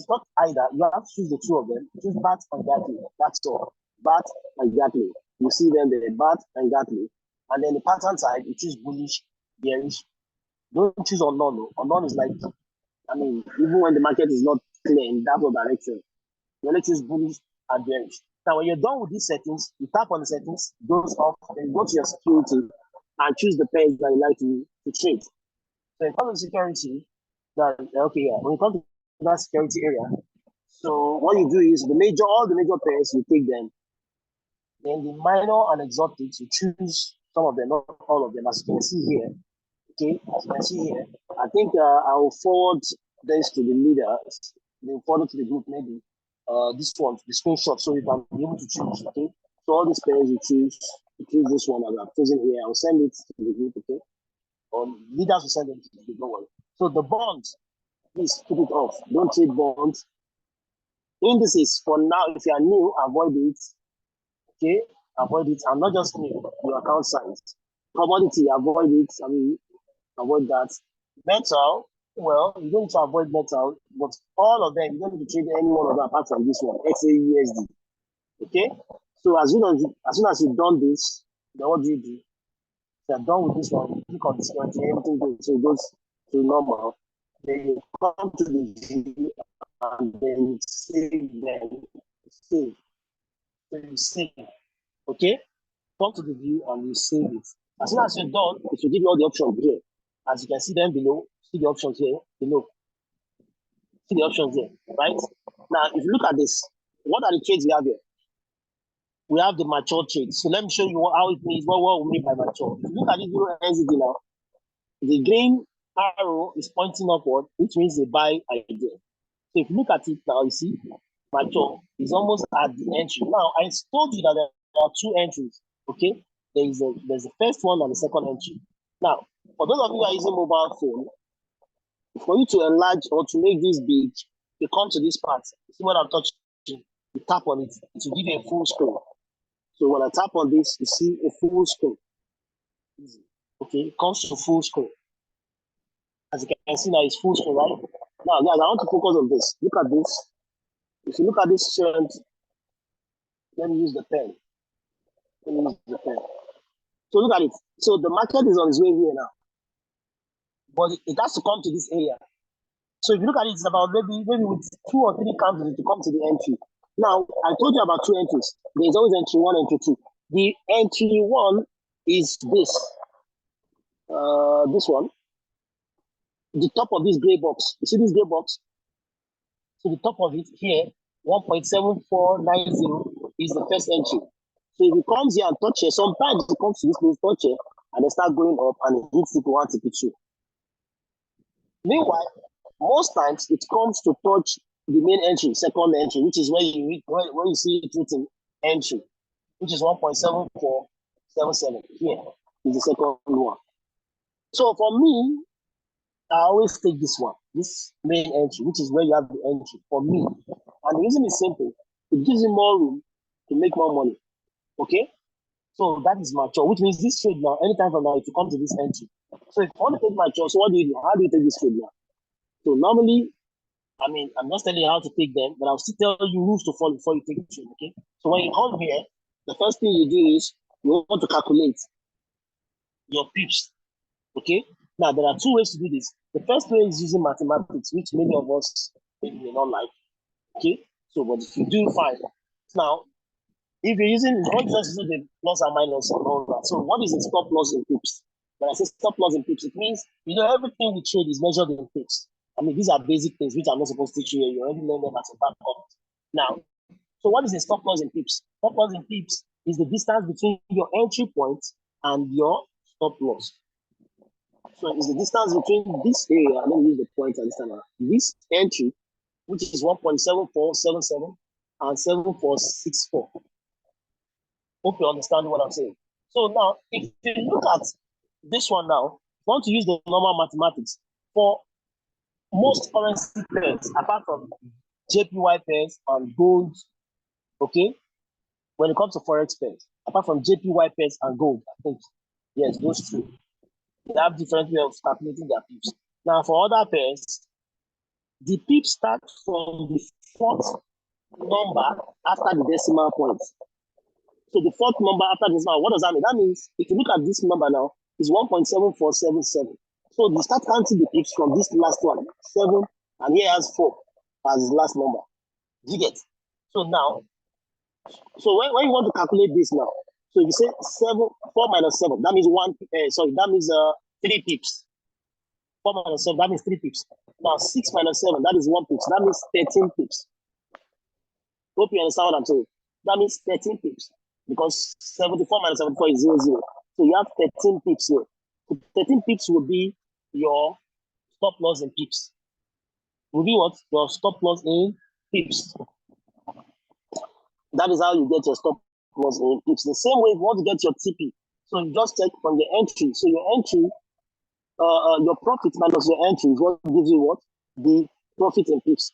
[SPEAKER 1] not either. You have to choose the two of them. Choose BAT and Gatling. That's all. BAT and Gatling. You see them there, BAT and Gatling. And then the pattern side, you choose bullish, bearish. Don't choose unknown. Unknown is like, even when the market is not clear in that direction, you only choose bullish and bearish. Now, when you're done with these settings, you tap on the settings, goes off, then you go to your security and choose the pairs that you like to trade. So in terms of security, when you come to that security area, so what you do is all the major pairs, you take them. Then the minor and exotics, you choose some of them, not all of them, as you can see here. Okay, as you can see here, I think I will forward this to the leaders. They'll forward to the group maybe. This one, the screenshot, so you can be able to choose. Okay, so all these pairs you choose this one that I'm choosing here. I'll send it to the group. Okay, leaders will send it to the group. Don't worry. So the bonds, please keep it off. Don't trade bonds. Indices for now, if you are new, avoid it. Okay, avoid it. I'm not just new. Your account size. Commodity, avoid it. Avoid that. Metal, well, you don't need to avoid metal, but all of them, you don't need to trade any one of them apart from this one, XAUSD. Okay? So as soon as you've done this, then what do? If you're done with this one, click on security, everything goes, so it goes to normal. Then you come to the view and then save them. Save. So you save. Okay? Come to the view and you save it. As soon as you're done, it will give you all the options here. As you can see them below, see the options here below. See the options here, right? Now, if you look at this, what are the trades we have here? We have the mature trades. So let me show you how it means, what we mean by mature. If you look at this little NZD now, the green arrow is pointing upward, which means the buy idea. So if you look at it now, you see mature is almost at the entry. Now, I told you that there are two entries, okay? There's the first one and the second entry. Now, for those of you who are using mobile phone, for you to enlarge or to make this big, you come to this part. See what I'm touching? You tap on it to give you a full screen. So when I tap on this, you see a full screen. Okay, it comes to full screen. As you can see now, it's full screen, right? Now, guys, I want to focus on this. Look at this. If you look at this trend, let me use the pen. So look at it. So the market is on its way here now. But it has to come to this area. So if you look at it, it's about maybe with 2 or 3 candles to come to the entry. Now, I told you about 2 entries. There's always entry 1, entry 2. The entry 1 is this. This one. The top of this gray box. You see this gray box? So the top of it here, 1.7490 is the first entry. So if it comes here and touches, sometimes it comes to this place, touch it, and they start going up and it hits TP1, TP2. Meanwhile, most times it comes to touch the main entry, second entry, which is where you see it written entry, which is 1.7477 here is the second one. So for me, I always take this one, this main entry, which is where you have the entry for me. And the reason is simple. It gives you more room to make more money. Okay? So that is mature, which means this trade now, anytime from now, if you come to this entry. So if you want to take mature, so what do you do? How do you take this trade now? So normally, I mean, I'm not telling you how to take them, but I'll still tell you rules to follow before you take the trade, okay? So when you come here, the first thing you do is you want to calculate your pips, okay? Now, there are two ways to do this. The first way is using mathematics, which many of us may not like, okay? So, but if you do, fine. Now, if you're using, don't just do the plus and minus and all that. So, what is the stop loss in pips? When I say stop loss in pips, it means, everything we trade is measured in pips. I mean, these are basic things which I'm not supposed to teach you here. You already learned them as a part of it. Now, so what is the stop loss in pips? Stop loss in pips is the distance between your entry point and your stop loss. So it's the distance between this area, let me use the point and this entry, which is 1.7477 and 7464. Hope you understand what I'm saying. So now, if you look at this one now, you want to use the normal mathematics for most currency pairs, apart from JPY pairs and gold, okay? When it comes to forex pairs, apart from JPY pairs and gold, I think, yes, those two. They have different way of calculating their pips. Now, for other pairs, the pips start from the fourth number after the decimal point. So the fourth number after the decimal, what does that mean? That means if you look at this number now, it's 1.7477. So you start counting the pips from this last one, 7, and here has 4 as the last number. Do you get? So now, so when you want to calculate this now, so if you say 4 minus 7, that means 3 pips. 4 minus 7, that means 3 pips. Now 6 minus 7, that is 1 pips. That means 13 pips. Hope you understand what I'm saying. That means 13 pips. Because 74 minus 74 is 0, 0. So you have 13 pips here. So 13 pips will be your stop loss in pips. Will be what? Your stop loss in pips. That is how you get your stop loss in pips. The same way if you want to get your TP. So you just check from the entry. So your entry, your profit minus your entry is what gives you what? The profit in pips.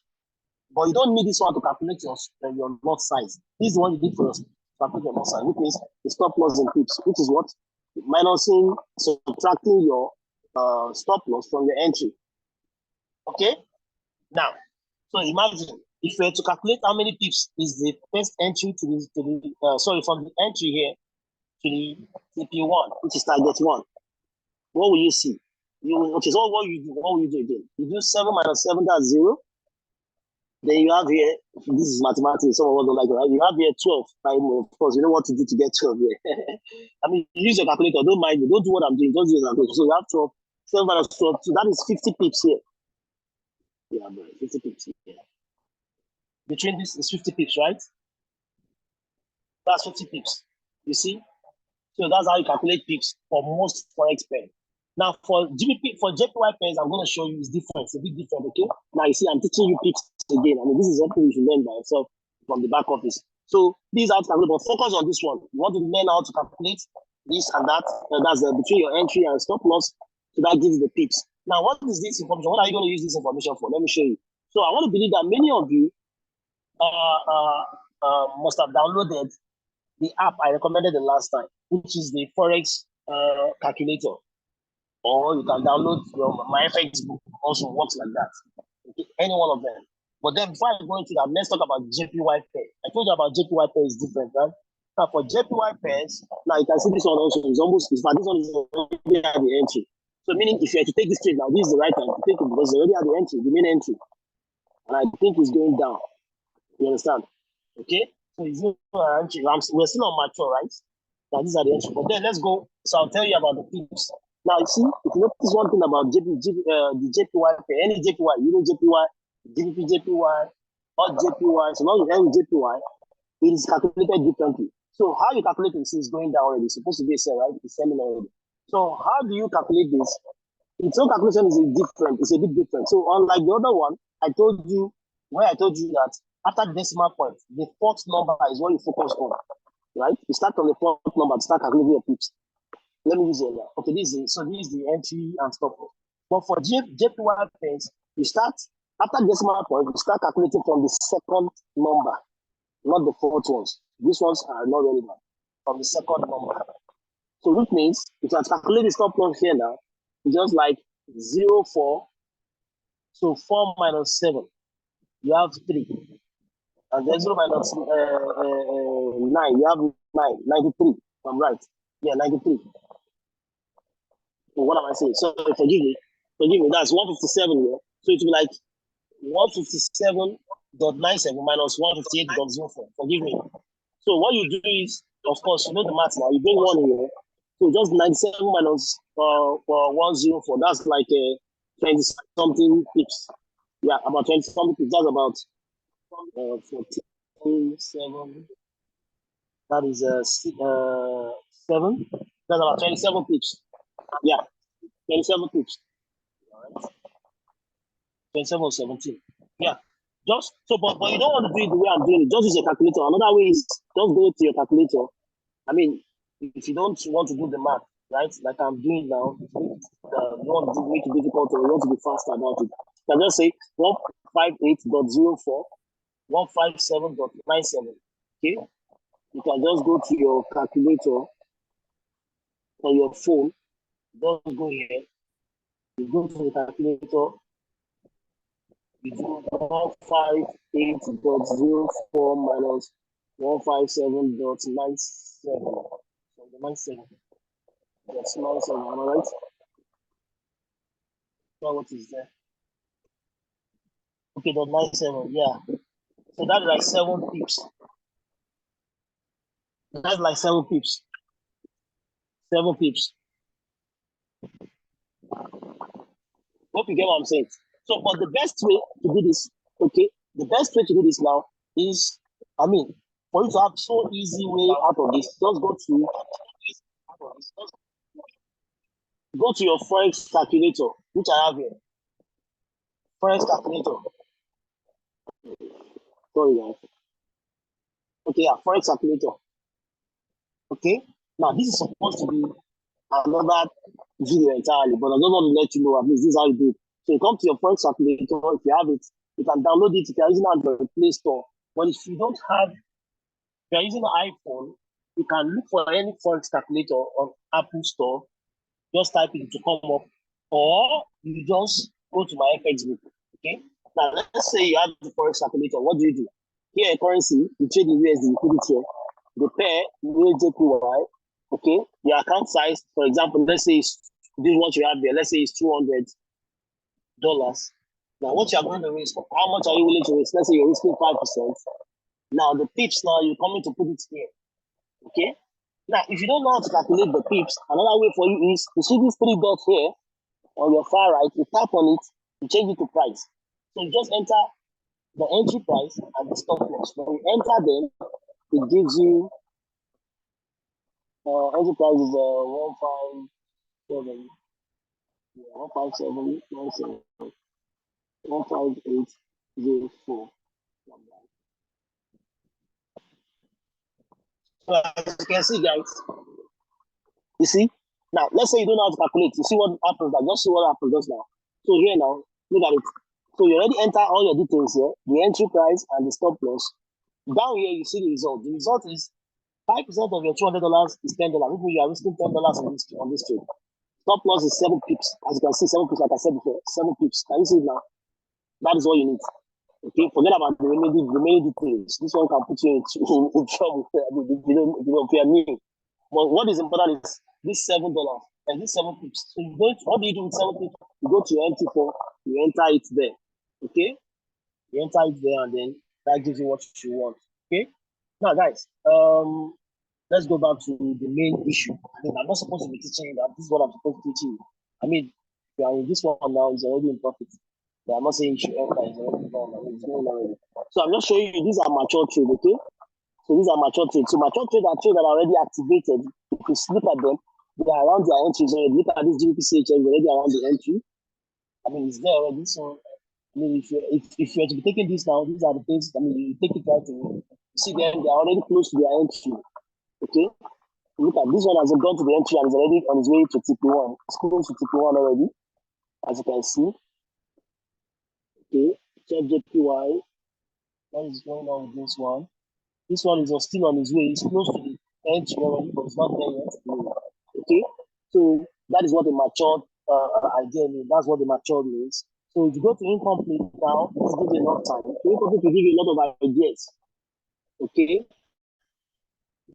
[SPEAKER 1] But you don't need this one to calculate your lot size. This is what you need for your calculate your lot size, which means the stop loss in pips, which is what? Minusing, subtracting your stop loss from your entry. Okay? Now, so imagine if you were to calculate how many pips is the first entry from the entry here to the TP1, which is target 1. What will you see? So what will you do again? You do 7 minus 7, that's 0. Then you have here, this is mathematics, some of us don't like it, right? You have here 12. Of course, you know what to do to get 12 here. I mean, use your calculator, don't mind me, don't do what I'm doing, just use your calculator. So you have 12, 7 minus 12, so that is 50 pips here. Yeah, bro, 50 pips here. Between this is 50 pips, right? That's 50 pips. You see? So that's how you calculate pips for most forex pairs. Now for JPY pairs, I'm going to show you it's different. It's a bit different, okay? Now you see, I'm teaching you pips again. I mean, this is something you should learn by yourself from the back office. So these are calculate, but focus on this one. You want to learn how to calculate this and that. That's between your entry and stop loss. So that gives the pips. Now, what is this information? What are you going to use this information for? Let me show you. So I want to believe that many of you must have downloaded the app I recommended the last time, which is the Forex calculator. Or you can download my FX book, also works like that. Okay, any one of them. But then before I go into that, let's talk about JPY pair. I told you about JPY pair is different, right? Now for JPY pairs, now you can see this one also is almost, this one is already at the entry. So meaning if you have to take this trade now, this is the right time to take it because it's already at the entry, the main entry. And I think it's going down. You understand? Okay? So it's not entry. We're still on mature, right? Now these are the entry. But then let's go. So I'll tell you about the pips. Now you see, if you notice one thing about the JPY pair, any JPY, you know JPY, JPY, or JPY, so now you end with JPY, it is calculated differently. So how you calculate it is going down already. It's supposed to be a sell, right? It's selling already. So how do you calculate this? Its own calculation is different. It's a bit different. So unlike the other one, I told you Where I told you that after the decimal point, the fourth number is what you focus on, right? You start from the fourth number to start calculating your pips. Let me use it now. Okay, this is the entry and stop loss. But for JPY pens, you start after the decimal point, you start calculating from the second number, not the fourth ones. These ones are not relevant. From the second number. So which means if you calculate the stop loss here now, it's just like 0.4. So 4 minus 7, you have 3. And then 0 minus 9, you have 9, 93. I'm right. Yeah, 93. So what am I saying? So forgive me. That's 157 here. So it will be like 157.97 minus 158.04. Forgive me. So what you do is, of course, you know the math now. You bring 1 here. So just 97 minus 104. That's like 20 something pips. Yeah, about 20 something pips. That's about 47. That is 7. That's about 27 pips. Yeah, 27 pips. All right. 27 or 17. Yeah. Just so, but you don't want to do it the way I'm doing it. Just use your calculator. Another way is just go to your calculator. I mean, if you don't want to do the math, right, like I'm doing now, you want to make it difficult or you want to be faster about it. You can just say 158.04, 157.97. Okay. You can just go to your calculator on your phone. Just go here. You go to the calculator. You do 158.04 minus 157.97. So the 97. That's 97, am I right? So what is there? Okay, the 97, yeah. So that's like 7 pips. That's like 7 pips. 7 pips. Hope you get what I'm saying. So, but the best way to do this, okay, the best way to do this now is, I mean, for you to have so easy way out of this, just go to your Forex calculator, which I have here. Forex calculator. Sorry, guys. Okay, yeah, Forex calculator. Okay, now this is supposed to be another video entirely, but I just want to let you know at least this is how you do it. So you come to your Forex calculator, if you have it, you can download it if you're using Android Play Store. But if you don't have, if you're using an iPhone, you can look for any Forex calculator on Apple Store, just type it to come up, or you just go to my FX book. Okay. Now let's say you have the Forex calculator. What do? Here, currency, you trade in USD, you put it here. The pair, JPY, okay, your account size, for example, let's say this is what you have here, let's say it's $200. Now, what you're going to risk, how much are you willing to risk? Let's say you're risking 5%. Now, the pips, now you're coming to put it here, okay? Now, if you don't know how to calculate the pips, another way for you is, you see these 3 dots here on your far right, you tap on it, you change it to price. So you just enter the entry price and the stop loss. When you enter them, it gives you entry price is 157, 157.97, 158.04. So as you can see, guys, you see. Now let's say you don't know how to calculate. You see what happens? Now just see what happens just now. So here now, look at it. So you already enter all your details here, the entry price and the stop loss. Down here, you see the result. The result is 5% of your $200 is $10. Which means you are risking $10 on this trade. Stop loss is 7 pips. As you can see, 7 pips, like I said before, 7 pips. Can you see it now? That is all you need. Okay, forget about the remaining details. This one can put you in trouble if you don't pay me. But what is important is this $7 and this 7 pips. So what do you do with 7 pips? You go to your MT4, you enter it there. Okay, you enter it there, and then that gives you what you want. Okay, now guys, let's go back to the main issue. I mean, I'm not supposed to be teaching you that. This is what I'm supposed to teach you. I mean, if you are in this one now, it's already in profit. But I'm not saying you should enter, it's already gone. I mean, it's going already. So I'm just showing you these are mature trade, okay? So these are mature trades. So mature trade are trades that are already activated. If you look at them, they are around their entries already. Look at this GBPCHF already around the entry. I mean, it's there already. So I mean, if you're to be taking this now, these are the things. I mean, you take it right away. See them; they are already close to their entry. Okay, look at this one has gone to the entry and is already on his way to TP1. It's close to TP1 already, as you can see. Okay, check JPY. What is going on with this one? This one is still on his way. He's close to the entry already, but it's not there yet. Okay, so that is what the matured idea means. That's what the matured means. So if you go to incomplete now, this gives you enough time. So incomplete will give you a lot of ideas. Okay,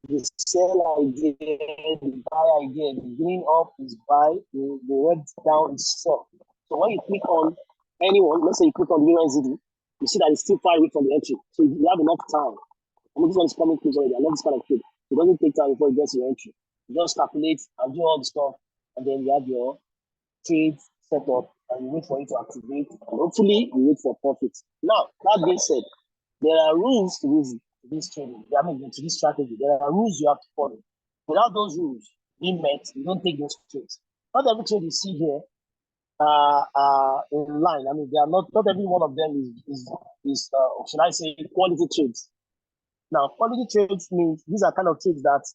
[SPEAKER 1] the sell idea, the buy idea, the beginning of is buy, the red down is sell. So when you click on anyone, let's say you click on UNZD, you see that it's still far away from the entry. So you have enough time. I mean, this one is coming close already. I love this kind of trade. It doesn't take time before it gets your entry. You just calculate and do all the stuff, and then you have your trade set up, and you wait for it to activate, and hopefully you wait for profit. Now, that being said, there are rules to this trading. I mean, to this strategy. There are rules you have to follow. Without those rules being met, you don't take those trades. Not every trade you see here in line. I mean, they are not every one of them is should I say quality trades. Now, quality trades means these are kind of trades that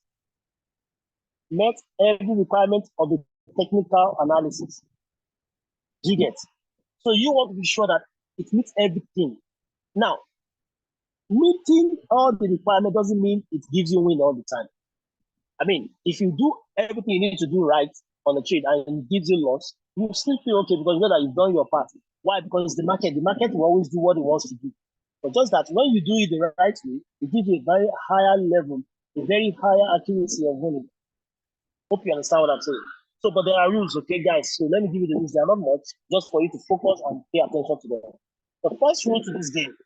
[SPEAKER 1] met every requirement of the technical analysis. Do you get? So you want to be sure that it meets everything. Now, meeting all the requirements doesn't mean it gives you win all the time. I mean, if you do everything you need to do right on the trade and it gives you loss, you still feel okay because you know that you've done your part. Why? Because the market will always do what it wants to do. But just that when you do it the right way, it gives you a very higher level, a very higher accuracy of winning. Hope you understand what I'm saying. So, but there are rules, okay, guys? So let me give you the rules. They are not much, just for you to focus and pay attention to them. The first rule to this game,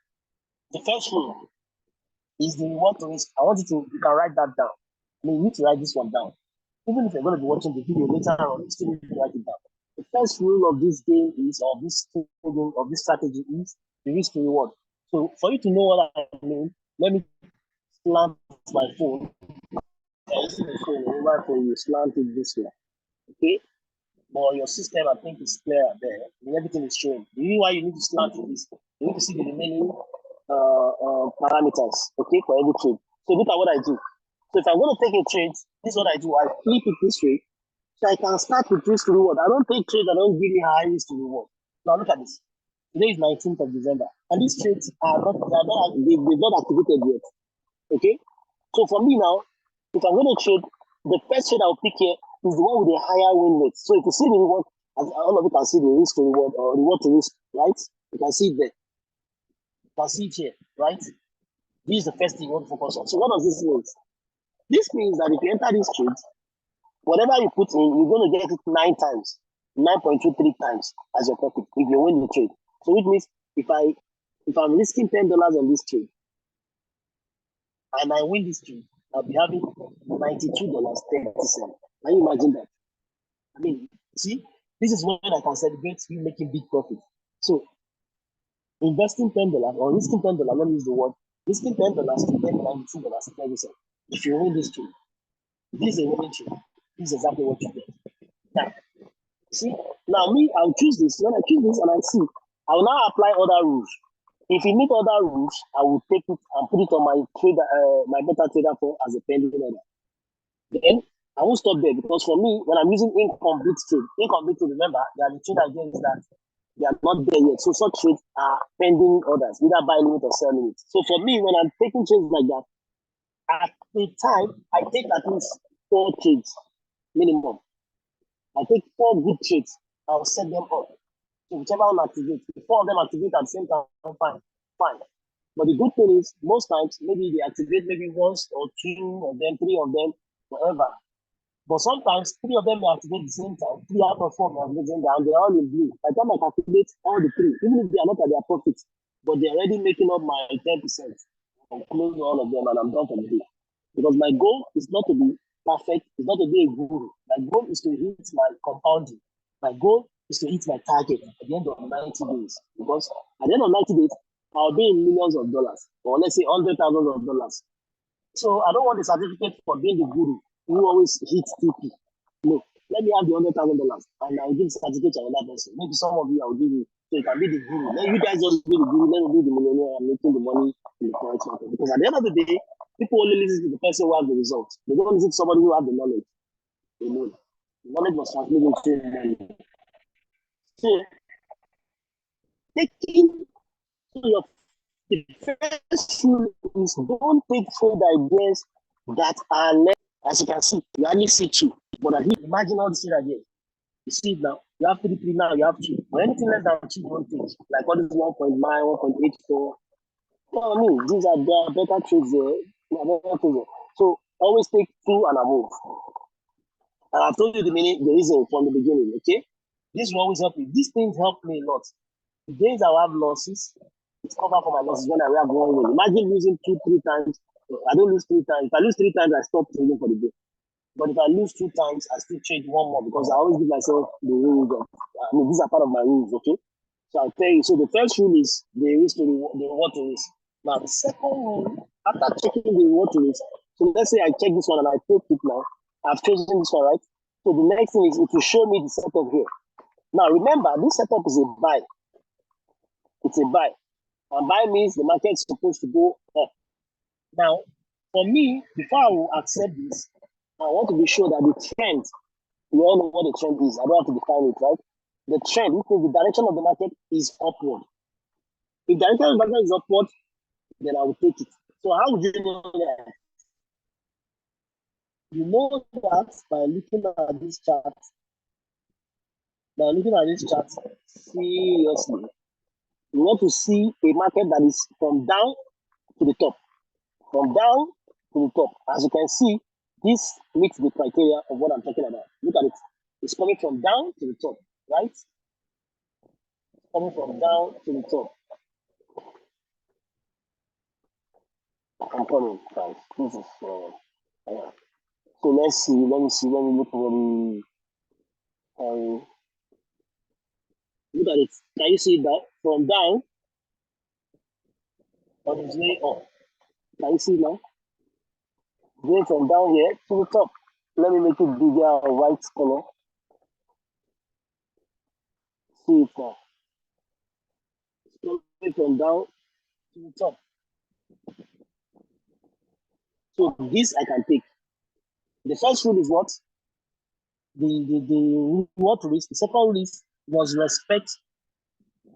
[SPEAKER 1] the first rule is the reward to risk. I want you can write that down. I mean, you need to write this one down. Even if you're going to be watching the video later on, you still need to write it down. The first rule of this game is, of this strategy is the risk to reward. So for you to know what I mean, let me slant my phone. I see the phone, over for you slant it this way. Okay? But your system, I think, is clear there. And everything is showing. The reason why you need to slant it is you need to see the remaining parameters, okay, for every trade. So look at what I do. So if I'm going to take a trade, this is what I do. I flip it this way, so I can start with risk to reward. I don't take trades that don't give me high risk to reward. Now look at this. Today is 19th of December, and these trades are not, they've not activated yet. Okay? So for me now, if I'm going to trade, the first trade I'll pick here is the one with a higher win rate. So if you see the reward, all of you can see the risk to reward or reward to risk, right? You can see it there. You can see it here, right? This is the first thing you want to focus on. So what does this mean? This means that if you enter this trade, whatever you put in, you're going to get it 9 times, 9.23 times as your profit if you win the trade. So it means if I'm risking $10 on this trade and I win this trade, I'll be having $92.30. Can you imagine that? I mean, see, this is when I can celebrate you making big profit. So investing $10 or risking $10, let me use the word, risking $10 to get $92.30. If you win this trade, this is a winning trade. This is exactly what you get. Now, see, now me, I'll choose this. When I choose this and I see, I will now apply other rules. If you meet other rules, I will take it and put it on my trader, my beta trader for as a pending order. Then I won't stop there because for me, when I'm using incomplete trade, remember, there are the trade again is that they are not there yet. So such trades are pending orders, either buy limit or sell limit. So for me, when I'm taking trades like that, at the time, I take at least 4 trades minimum. I take 4 good trades. I'll set them up. So whichever one activates, if 4 of them activate at the same time, fine. But the good thing is, most times, maybe they activate maybe once or 2 of them, 3 of them, whatever. But sometimes 3 of them may activate at the same time. 3 out of 4 may activate down. They're all in blue. By the time I calculate all the 3, even if they are not at their profit, but they're already making up my 10%. I'm closing all of them and I'm done for the day. Because my goal is not to be perfect, it's not to be a guru. My goal is to hit my compounding. My goal is to hit my target at the end of 90 days. Because at the end of 90 days, I'll be in millions of dollars, or let's say $100,000. So I don't want the certificate for being the guru who always hits TP. No, let me have the $100,000 and I'll give the certificate to another person. Maybe some of you I'll give you So it can be the guru. Let you guys just be the guru. Let me be the millionaire and making the money in the forex market. Because at the end of the day, people only listen to the person who has the results. They don't listen to somebody who has the knowledge. Alone. Knowledge must translate into money. So taking so your the first rule is don't take failed ideas that are less. As you can see, you only see two. But at least imagine all the things again. You see it now. You have 3, 3 now, you have 2. Or anything less than 2, don't take. Like all this 1.9, 1.84. No, I mean, these are better trades there. So always take 2 and above. And I've told you the reason from the beginning, okay? This will always help you. These things help me a lot. The days I have losses, it's cover for my losses when I have one win. Imagine losing 2, 3 times. I don't lose 3 times. If I lose 3 times, I stop trading for the day. But if I lose 2 times, I still trade one more because I always give myself the rules of, these are part of my rules, okay? So I'll tell you. So the first rule is the risk to the reward to risk. Now the second rule, after checking the reward to risk, so let's say I check this one and I take it now. I've chosen this one, right? So the next thing is it will show me the setup here. Now remember, this setup is a buy. It's a buy. And buy means the market is supposed to go up. Now, for me, before I will accept this, I want to be sure that the trend, we all know what the trend is. I don't have to define it, right? The trend, which means the direction of the market is upward. If the direction of the market is upward, then I will take it. So how would you know that? You know that by looking at this chart. By looking at this chart seriously, you want to see a market that is from down to the top. From down to the top. As you can see, this meets the criteria of what I'm talking about. Look at it. It's coming from down to the top, right? Coming from down to the top. I'm coming, guys. This is so let's see. Let me see. Let me look for the look at it. Can you see that from down on its way up? Can you see now? Going from down here to the top. Let me make it bigger, white color. See it now. It's coming from down to the top. So this I can take. The first rule is what? The what risk? The second risk was respect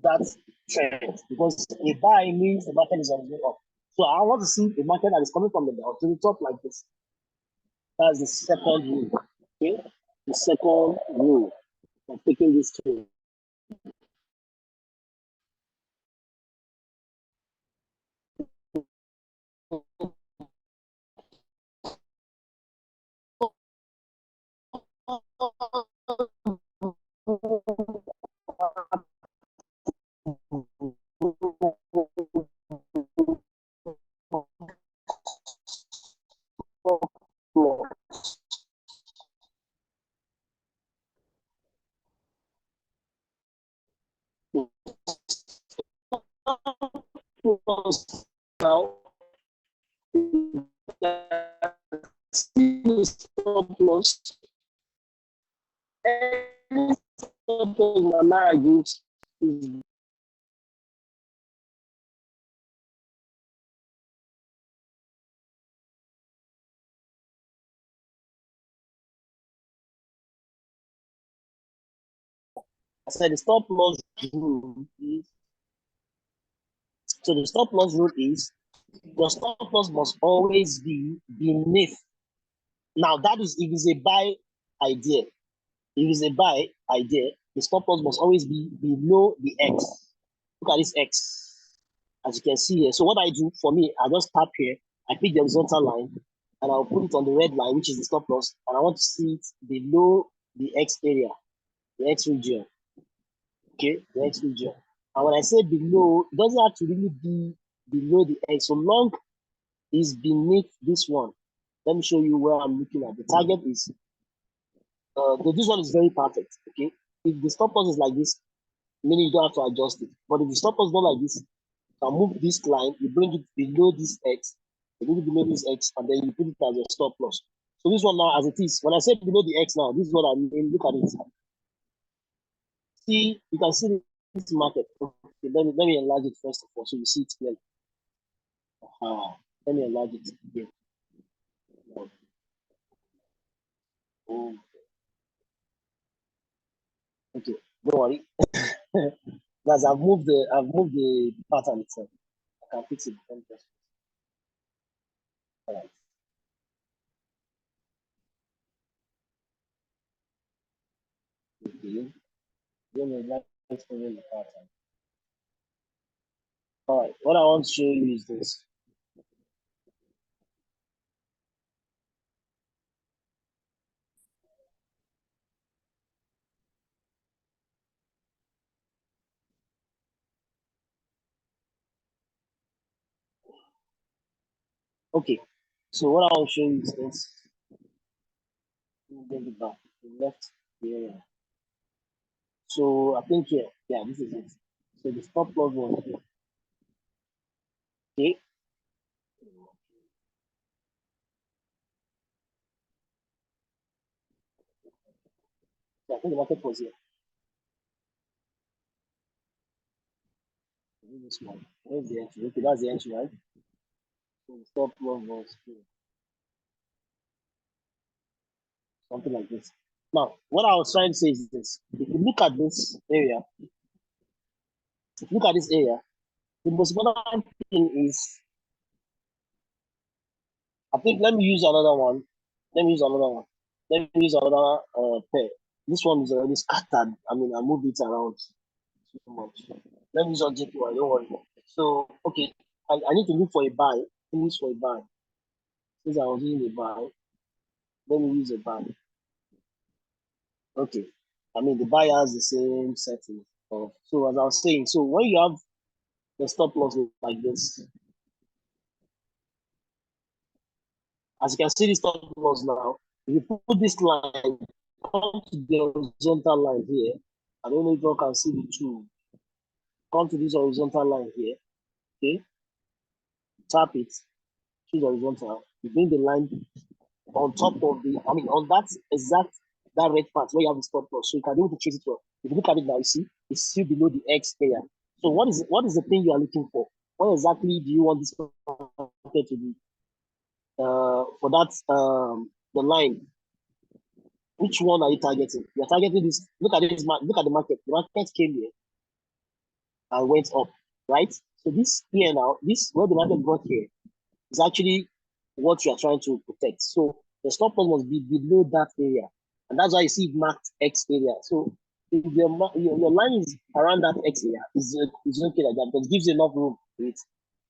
[SPEAKER 1] that trend because a buy means the market is on the way up. So I want to see a market that is coming from the down to the top like this. That's the second rule. Okay, the second rule of taking this trade. Now, stop loss. Any stop loss Manara gives is I said the stop loss rule is so the stop loss rule is your stop loss must always be beneath. Now that is if it's a buy idea. If it's a buy idea, the stop loss must always be below the X. Look at this X, as you can see here. So what I do for me, I just tap here, I pick the horizontal line, and I'll put it on the red line, which is the stop loss, and I want to see it below the X area, the X region. Okay, the X region. And when I say below, it doesn't have to really be below the X. So long is beneath this one. Let me show you where I'm looking at. The target is this one is very perfect. Okay, if the stop loss is like this, meaning you don't have to adjust it. But if the stop loss is not like this, you can move this line, you bring it below this X, you bring it below this X, and then you put it as a stop loss. So this one now, as it is, when I say below the X now, this is what I mean. Look at it. See, you can see this market. Okay, let me enlarge it first of all, so you see it clearly. Let me enlarge it again. Oh, okay, don't worry. Guys, I've moved the pattern itself. I can fix it. All right. Okay. Then we like explaining the pattern. All right. What I want to show you is this. Okay. So what I want to show you is this. Bring it back. The left here. So I think here, yeah, this is it. So the stop loss was here. Okay. So I think the market was here. This one. Where's the entry? Okay, that's the entry, right? So the stop loss was here. Something like this. Now, what I was trying to say is this. If you look at this area, if you look at this area, the most important thing is, I think, let me use another one. Let me use another one. Let me use another pair. This one is already scattered. I mean, I moved it around too much. Let me use on JPY, don't worry. So, okay, I need to look for a buy. Let me use for a buy. Since I was using a buy, let me use a buy. Okay. I mean, the buy has the same setting. So, as I was saying, so when you have the stop loss like this, as you can see, the stop loss now, if you put this line, come to the horizontal line here. I don't know if you can see the two. Come to this horizontal line here. Okay, tap it, choose horizontal. You bring the line on top of on that exact that red part where you have the stop loss, so you can be able to trace it well. If you look at it now, you see it's still below the X area. So what is the thing you are looking for? What exactly do you want this market to be? For that the line, which one are you targeting? You're targeting this. Look at this. Look at the market. The market came here and went up, right? So this here now, this where the market got here is actually what you are trying to protect. So the stop loss must be below that area, and that's why you see it marked X area. So if your line is around that X area, is okay like that because it gives you enough room to it.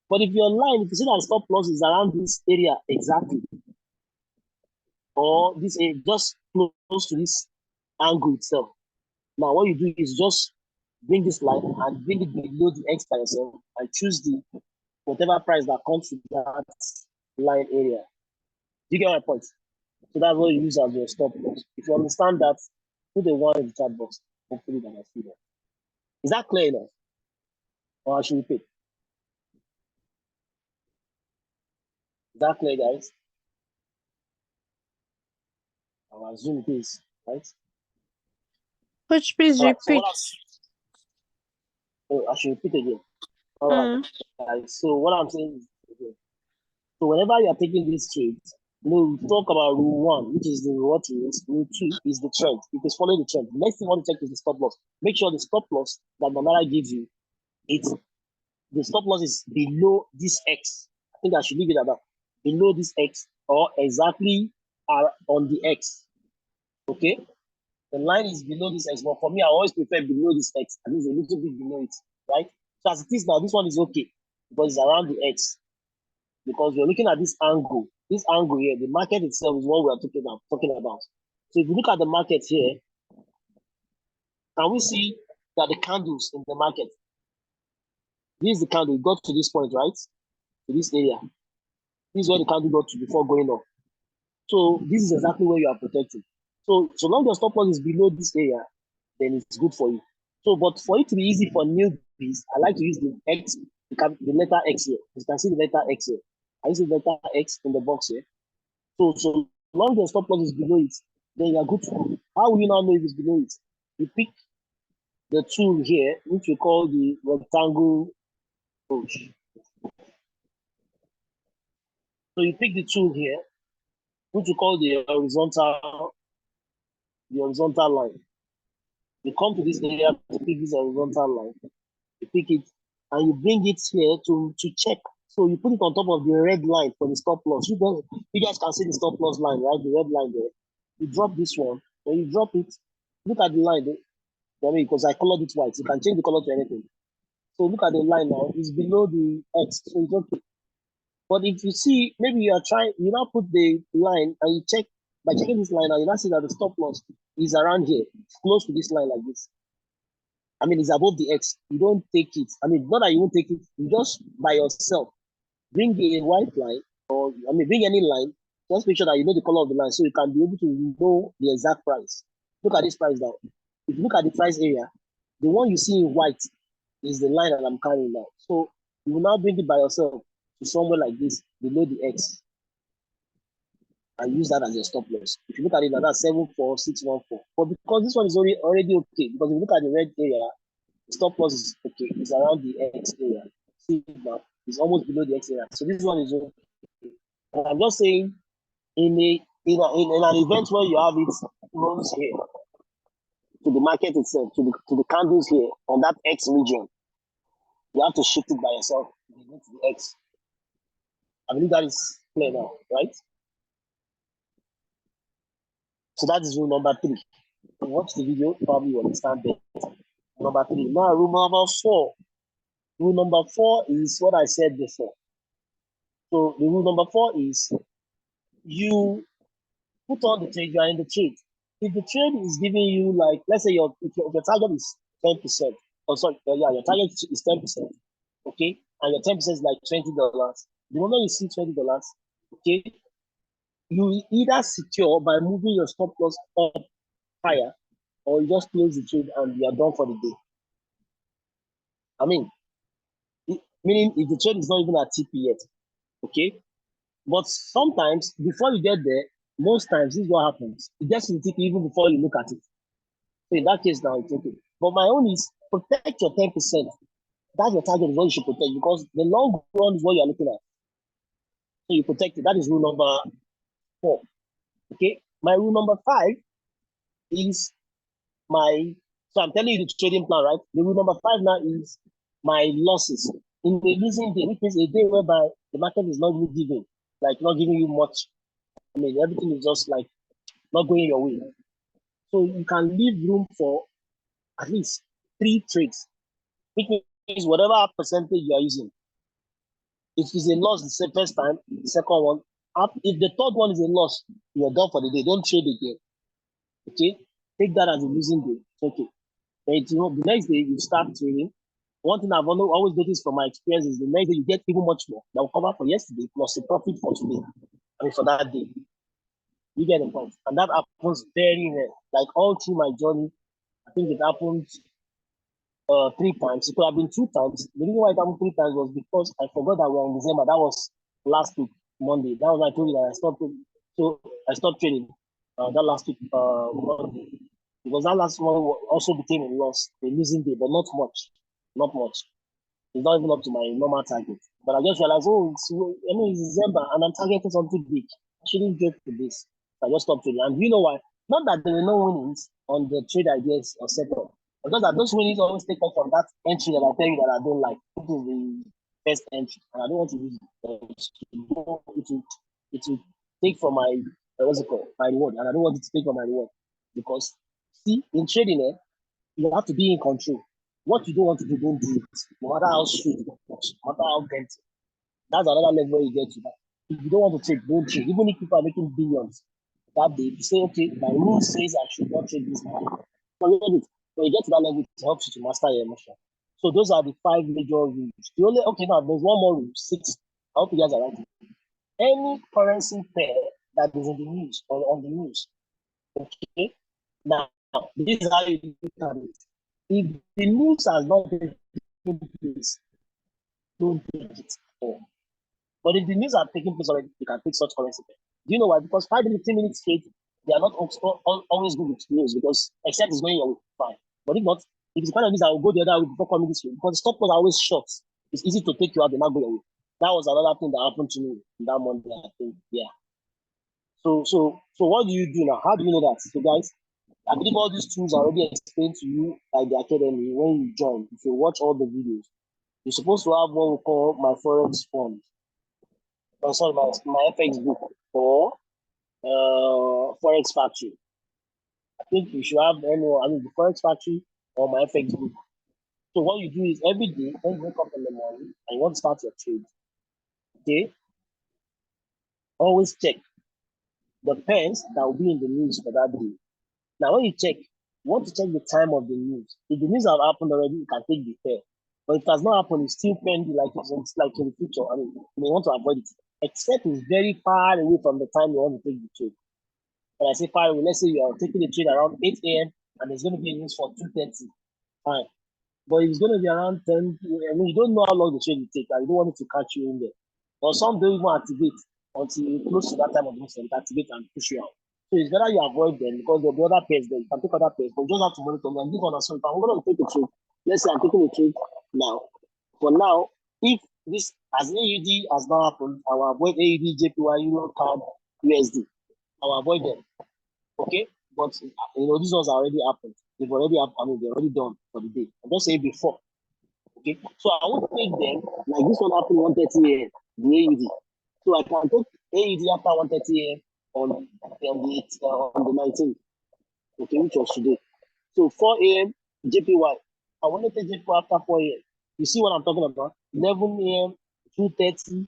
[SPEAKER 1] But if your line, if you see that stop loss is around this area exactly, or this area just close to this angle itself, now what you do is just bring this line and bring it below the X by yourself and choose the whatever price that comes to that line area. Do you get my point? So that's what you use as your stop loss. If you understand that, put the one in the chat box. Hopefully that I see that. Is that clear enough? Or I should repeat? Is that clear, guys? I'll assume it is, right?
[SPEAKER 2] Coach, please
[SPEAKER 1] All right. So
[SPEAKER 2] repeat.
[SPEAKER 1] I should repeat again. All right, guys. So what I'm saying is, okay, so whenever you are taking these trades, we talk about rule one, which is the reward rules. Rule two is the trend. It is follow the trend. The next thing you want to check is the stop loss. Make sure the stop loss that Manara gives you, it's the stop loss is below this X. I think I should leave it at that. Below this X or exactly on the X. Okay? The line is below this X, but for me, I always prefer below this X. At least a little bit below it, right? So as it is now, this one is okay because it's around the X. Because we're looking at this angle. This angle here, the market itself is what we are talking about. So if you look at the market here, can we see that the candles in the market? This is the candle. It got to this point, right? To this area. This is where the candle got to before going up. So this is exactly where you are protecting. So long as your stop loss is below this area, then it's good for you. So, but for it to be easy for newbies, I like to use the X, the letter X here. You can see the letter X here. I use the letter X in the box here. So long as your stop loss is below it, then you are good to go. How will you now know if it's below it? You pick the tool here, which we call the rectangle approach. So you pick the tool here, which we call the horizontal line. You come to this area to pick this horizontal line. You pick it and you bring it here to check. So you put it on top of the red line for the stop loss. You guys can see the stop loss line, right? The red line there. You drop this one. When you drop it, look at the line. I mean, because I colored it white. You can change the color to anything. So look at the line now. It's below the X. So it's okay. But if you see, maybe you now put the line and you check, by checking this line now, you now see that the stop loss is around here, close to this line like this. I mean, it's above the X. You don't take it. I mean, not that you won't take it, you just by yourself bring a white line, or I mean, bring any line. Just make sure that you know the color of the line so you can be able to know the exact price. Look at this price now. If you look at the price area, the one you see in white is the line that I'm carrying now. So you will now bring it by yourself to somewhere like this below the X and use that as your stop loss. If you look at it now, that's 74614. But because this one is already okay, because if you look at the red area, the stop loss is okay. It's around the X area. See now, it's almost below the X area. So this one is okay. And I'm just saying, in an event where you have it runs here to the market itself, to the candles here on that X region, you have to shift it by yourself to the X. I believe that is clear now, right? So that is rule number 3. If you watch the video, probably you understand that. Number 3. Now, rule number 4. Rule number 4 is what I said before. So the rule number 4 is you put on the trade, you are in the trade. If the trade is giving you, like, let's say your target is 10%, or sorry, your target is 10%, okay, and your 10% is like $20. The moment you see $20, okay, you either secure by moving your stop loss up higher, or you just close the trade and you are done for the day. I mean, meaning if the trade is not even at TP yet, okay, but sometimes before you get there, most times this is what happens. It gets to the TP even before you look at it. So in that case, now it's okay. But my own is protect your 10%. That's your target, is what you should protect, because the long run is what you're looking at. So you protect it. That is rule number 4. Okay. My rule number 5 is so I'm telling you the trading plan, right? The rule number 5 now is my losses. In the losing day, which means a day whereby the market is not really giving, like not giving you much. I mean, everything is just like not going your way. So you can leave room for at least 3 trades, which means whatever percentage you are using. If it's a loss the first time, the second one, if the third one is a loss, you're done for the day. Don't trade again. Okay? Take that as a losing day. Okay. But the next day you start trading. One thing I've always noticed from my experience is the next day you get even much more that will cover for yesterday plus the profit for today. I mean, for that day. You get the point. And that happens very rare. Like all through my journey, I think it happened 3 times. It could have been 2 times. The reason why it happened 3 times was because I forgot that we were in December. That was last week, Monday. That was why I told you that I stopped. So I stopped trading that last week, Monday. Because that last one also became a loss, a losing day, but not much. Not much. It's not even up to my normal target. But I just realized, it's December and I'm targeting something big. I shouldn't get to this. So I just stopped trading. And you know why? Not that there were no winnings on the trade ideas or setup. Because that those winnings always take off from that entry that I tell you that I don't like. Which is the first entry. And I don't want to use it. It will take from my what's it called? My reward. And I don't want it to take from my reward. Because see, in trading, you have to be in control. What you don't want to do, don't do it. No matter how sweet, no matter how tempting. That's another level where you get to that. If you don't want to trade, don't trade. Even if people are making billions that day, you say, okay, my rule says I should not trade this money. Forget it. When you get to that level, it helps you to master your emotion. So those are the 5 major rules. Now there's one more rule, 6. I hope you guys are right. Any currency pair that is in the news or on the news, okay? Now, this is how you look at it. If the news has not been place, don't take it. But if the news are taking place already, you can take such currency. Do you know why? Because 5 to 15 minutes straight, they are not always good with news, because except it's going your way, fine. But if not, If it's the kind of this, I will go the other way before coming this way because the stop loss are always short. It's easy to take you out and not go your way. That was another thing that happened to me in that Monday, I think. Yeah. So what do you do now? How do you know that? So guys, I believe all these tools are already explained to you by the academy when you join. If you watch all the videos, you're supposed to have what we call my forex fund. Oh, sorry, my FX book or forex factory. I think you should have anyone. I mean, the forex factory or my FX book. So what you do is every day when you wake up in the morning and you want to start your trade, okay, always check the pens that will be in the news for that day. Now, when you check, you want to check the time of the news. If the news have happened already, you can take the fair. But if it has not happened, it's still pending it's like in the future. I mean, you may want to avoid it. Except it's very far away from the time you want to take the trade. When I say far away, let's say you are taking the trade around 8 a.m. and there's going to be a news for 2:30. Fine. But it's going to be around 10. I mean, you don't know how long the trade will take, and you don't want it to catch you in there. But some don't even activate until you close to that time of the movement, activate and push you out. So it's better you avoid them because there'll be other pairs there. You can take other pairs, but you just have to monitor them. This one as well. If I'm going to take a trade, let's say I'm taking a trade now. For now, if this as AUD has not happened, I will avoid AUD, JPY, Euro, CAD, USD. I will avoid them. Okay, but these ones already happened. They've already happened. I mean, they're already done for the day. I just say before. Okay, so I won't take them like this one happened 1:30 a.m. the AUD. So I can take AUD after 1:30 a.m. on the 19th. Okay, which was today. So 4 a.m. JPY. I want to take JPY after 4 a.m. You see what I'm talking about? 11 a.m. 2:30.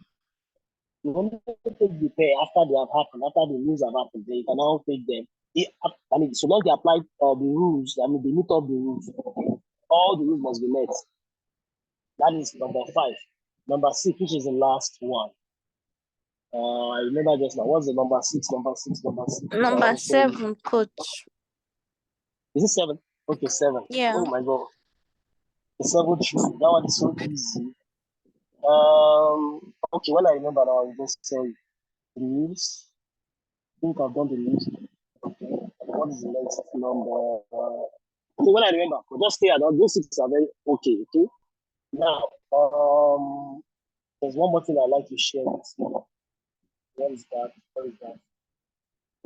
[SPEAKER 1] You want to take the pair after they have happened, after the news have happened, then you can now take them. I mean, so long they apply the rules, I mean, they meet up the rules. All the rules must be met. That is number 5. Number 6, which is the last one. I remember just now. What's the number 6? Number 6, number 6.
[SPEAKER 2] Number 7, coach.
[SPEAKER 1] Is it 7? Okay, 7.
[SPEAKER 2] Yeah.
[SPEAKER 1] Oh my god. The 7th true. That one is so easy. Okay, when I remember now, I'll just say the news. I think I've done the news. Okay. What is the next number? Okay, when I remember, just stay at those 6 are very okay. Okay. Now, there's one more thing I'd like to share with you. What is that? What is that?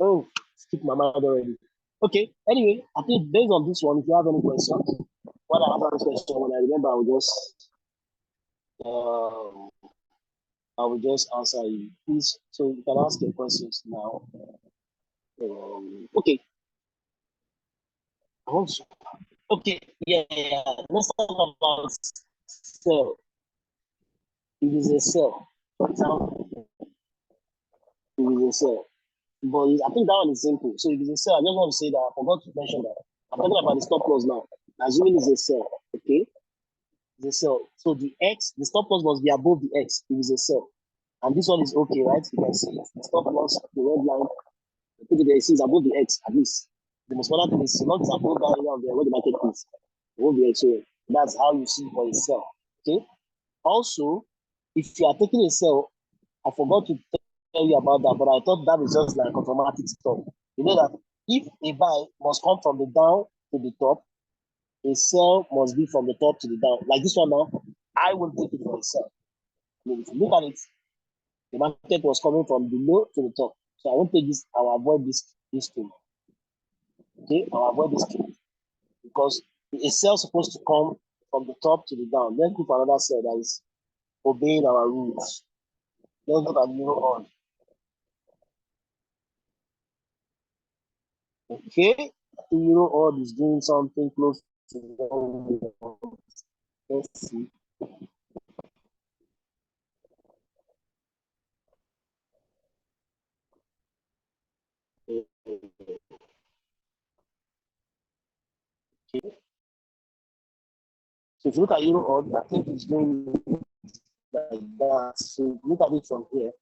[SPEAKER 1] Oh, skip my mind already. Okay. Anyway, I think based on this one, if you have any questions, when I have any question, when I remember, um, I will just answer you. Please, so you can ask your questions now. Okay. Okay, yeah. Let's talk about cell. It is a cell. For example, it is a cell. But I think that one is simple. So if it's a cell, I just want to say that I forgot to mention that. I'm talking about the stop loss now. Assuming it's a cell, okay? It's a cell. So the stop loss must be above the X if it's a cell. And this one is okay, right? You can see it. The stop loss, the red line, put it there, is above the X at least. The most important thing is not above that area of where the market is. It won't be X. So that's how you see for a cell. Okay. Also, if you are taking a sell, I forgot to tell you about that, but I thought that is just like automatic stuff. You know that if a buy must come from the down to the top, a sell must be from the top to the down. Like this one now, I will take it for a sell. I mean, if you look at it, the market was coming from the low to the top. So I won't take this, I will avoid this thing. Okay, I will avoid this thing because a sell is supposed to come from the top to the down. Then look for another sell that is obeying our rules. Let's look at euro on. Okay, euro on is doing something close to the let's see. Okay. So if you look at euro on, I think it's doing like that. So look at it from here.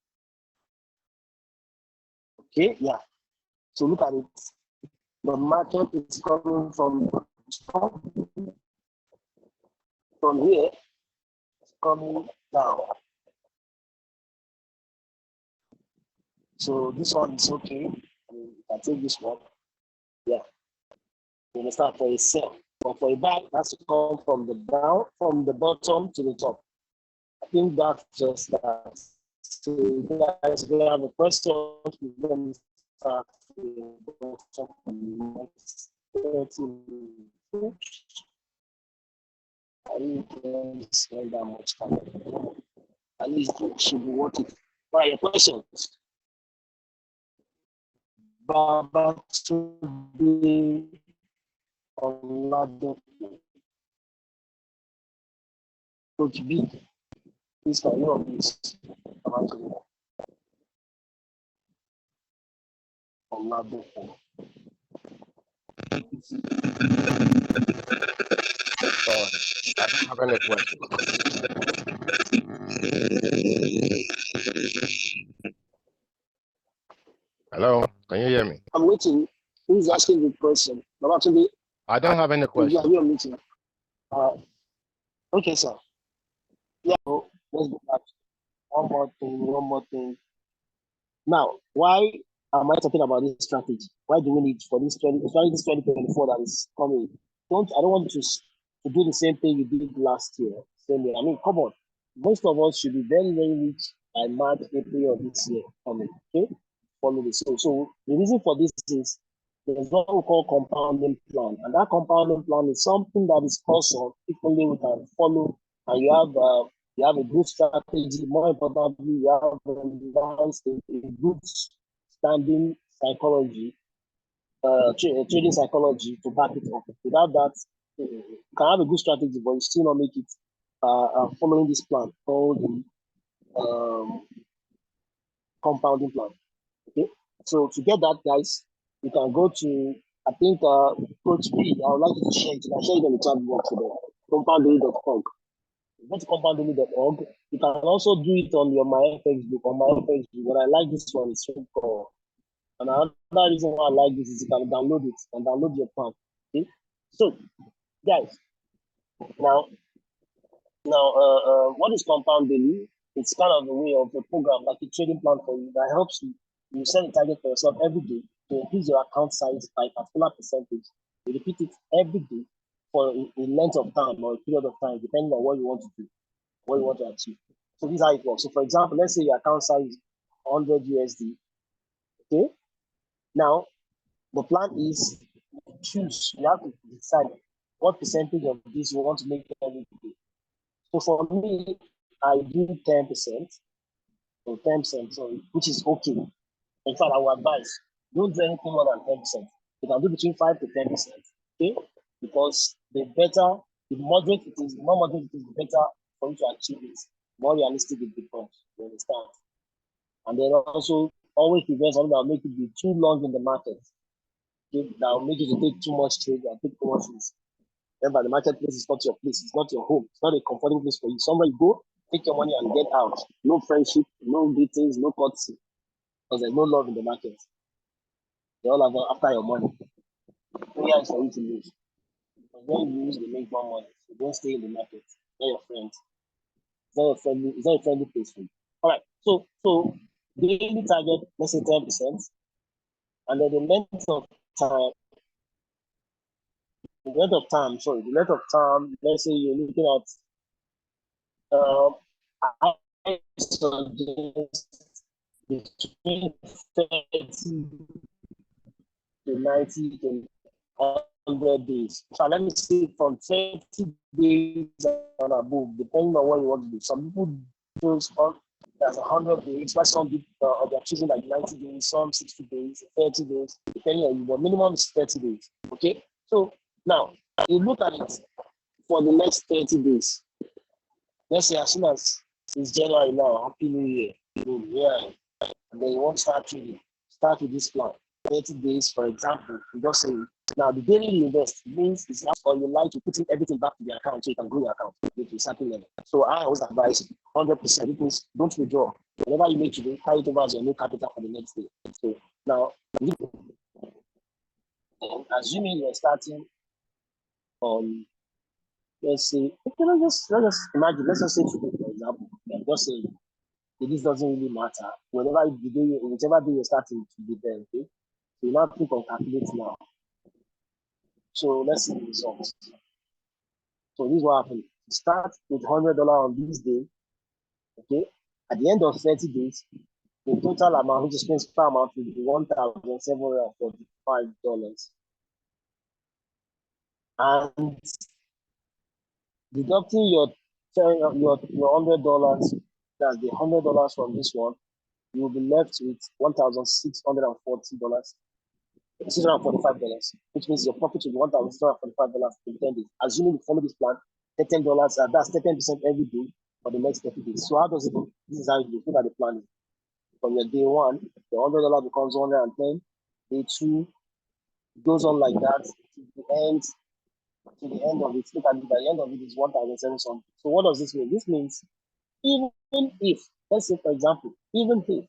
[SPEAKER 1] Okay, yeah. So look at it. The market is coming from here, it's coming down. So this one is okay. I mean, you can take this one. Yeah. You understand for a sell. But for a buy, it has to come from the bottom to the top. I think that's just that. So guys, if you have a question, you can start from next 30 minutes. I didn't spend that much time. At least it should be worth it. All right, your questions. Baba today on Coach B. Please can you on this? Baba today on
[SPEAKER 3] I don't have any question. Hello, can you hear me?
[SPEAKER 1] I'm waiting. Who's asking the question? Baba today.
[SPEAKER 3] I don't have any
[SPEAKER 1] Yeah,
[SPEAKER 3] question.
[SPEAKER 1] you're meeting. Okay, sir. Yeah, so let's go back. One more thing. Now, why am I talking about this strategy? Why do we need for this 20, especially this 2024 that is coming? I don't want to do the same thing you did last year. Same year. I mean, come on. Most of us should be very, very rich by March, April of this year coming. Okay? Follow this. So the reason for this is there's what we call compounding plan. And that compounding plan is something that is also equally we can follow, and you have a good strategy. More importantly, you have a good standing psychology, trading psychology to back it up. Without that, you can have a good strategy, but you still not make it following this plan called compounding plan. Okay, so to get that, guys, you can go to I think Coach B. I would like you to share it. I'll share it on the chat box today. Compounddaily.org. Go to compounddaily.org. You can also do it on your MyFX book. On MyFX book, but I like this one. It's so cool. And another reason why I like this is you can download it and download your plan. Okay, so guys, now what is Compound Daily? It's kind of a way of a program, like a trading plan for you that helps you. You set a target for yourself every day to increase your account size by a particular percentage. You repeat it every day for a length of time or a period of time, depending on what you want to do, what you want to achieve. So this is how it works. So for example, let's say your account size is 100 USD. Okay. Now the plan is choose. You have to decide what percentage of this you want to make every day. So for me, I do 10%, or 10%, sorry, which is okay. In fact, I would advise don't do anything more than 10%. You can do between 5 to 10%. Okay? Because the better, the moderate it is, the more moderate it is, the better for you to achieve it. The more realistic it becomes. You understand? And then also always prevent something that will make it be too long in the market. Okay? That will make you to take too much trade and take too much risk. Remember, the marketplace is not your place. It's not your home. It's not a comforting place for you. Somewhere you go, take your money and get out. No friendship, no greetings, no courtesy. Because there's no love in the market. They all have after your money. Prayer is for you to lose. Because when you lose, they make more money. So don't stay in the market. It's not your friends. It's not a friendly place for you. All right. So daily target, let's say 10%. And then the length of time, the length of time, let's say you're looking at I suggest between 30 to 90 to 100 days. So let me say from 30 days and above, depending on what you want to do. Some people choose on as 100 days, but some people they're choosing like 90 days, some 60 days, 30 days, depending on you. But minimum is 30 days. Okay. So now you look at it for the next 30 days. Let's say as soon as it's January now, Happy New Year. Yeah. And then you want to start trading. Start with this plan. 30 days, for example. You just say, now the daily you invest means it's not or you like to put in everything back to the account so you can grow your account to a certain level. So I always advise 100%. It means don't withdraw. Whatever you make today, carry it over as your new capital for the next day. So now, assuming you're starting on, let's say, let's just imagine, let's just say today, for example, just say this doesn't really matter. Whichever day you're starting to be there, okay? So you now click on calculate now. So let's see the results. So this is what happened. You start with $100 on this day. Okay. At the end of 30 days, the total amount, which is principal amount, will be $1,745. And deducting your $100, that's the $100 from this one, you will be left with $1,640, $645, which means your profit will be $1,645 in 10 days. Assuming you follow this plan, $10, that's 10% every day for the next 30 days. So how does it go? This is how you look at the plan. From your day one, the $100 becomes 110. Day two goes on like that to the end of it. Look at it, by the end of it is 1,700. So what does this mean? This means even if, let's say for example, even if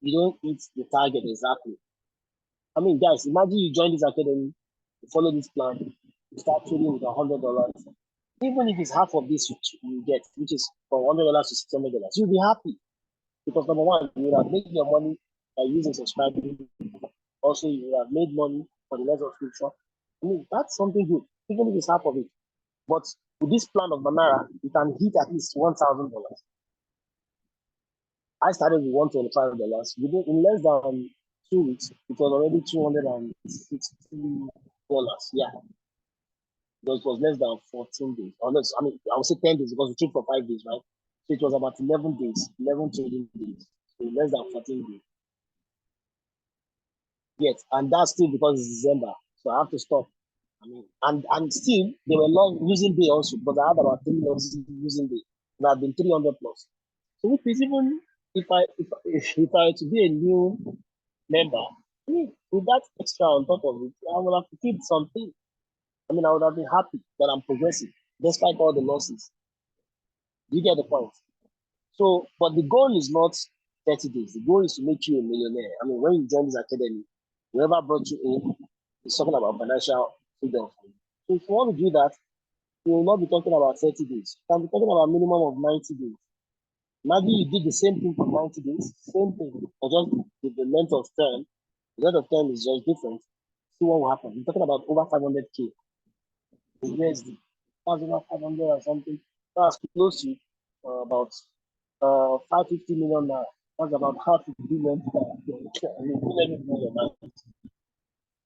[SPEAKER 1] you don't hit the target exactly. I mean, guys, imagine you join this academy, you follow this plan, you start trading with $100. Even if it's half of this you get, which is from $100 to $600, you'll be happy. Because number one, you will have made your money by using subscribing. Also, you will have made money for the next subscription. I mean, that's something good, even if it's half of it. But with this plan of Manara, you can hit at least $1,000. I started with $125. In less than 2 weeks, it was already $260. Yeah, because it was less than 14 days. Or less, I mean, I would say 10 days because we took for 5 days, right? So it was about 11 days, 11 trading days. So less than 14 days. Yes, and that's still because it's December. So I have to stop. I mean, and still they were long using day also because I had about 3 months using day. And I've been 300 plus. So which is even if I were to be a new member, I mean, with that extra on top of it, I would have achieved something. I mean, I would have been happy that I'm progressing despite all the losses. You get the point. So, but the goal is not 30 days. The goal is to make you a millionaire. I mean, when you join this academy, whoever brought you in is talking about financial freedom. So if you want to do that, you will not be talking about 30 days. You can be talking about a minimum of 90 days. Imagine you did the same thing for 90 days, same thing, but just with the length of time. The length of time is just different. See what will happen. You're talking about over 500K in USD. That's over 500 or something. That's close to about 550 million now. That's about half a billion. I mean, let me know your mind.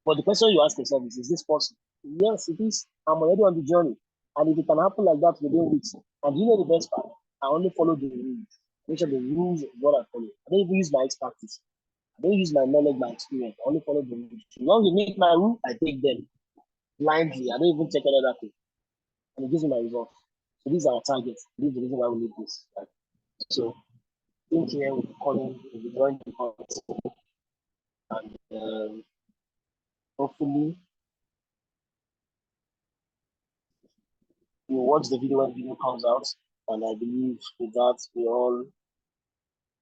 [SPEAKER 1] But the question you ask yourself is this possible? Yes, it is. I'm already on the journey. And if it can happen like that within weeks, and you know the best part, I only follow the rules. Make sure the rules is what I follow. I don't even use my expertise. I don't use my knowledge, my experience. I only follow the rules. As long as you meet my rule, I take them blindly. I don't even check any other thing. And it gives me my results. So these are our targets. This is the reason why we need this. Right? So think here with Colin, we'll be joining the course. And hopefully you watch the video when the video comes out. And I believe with that,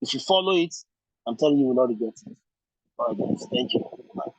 [SPEAKER 1] if you follow it, I'm telling you, will not regret it. All right, guys. Thank you. Bye.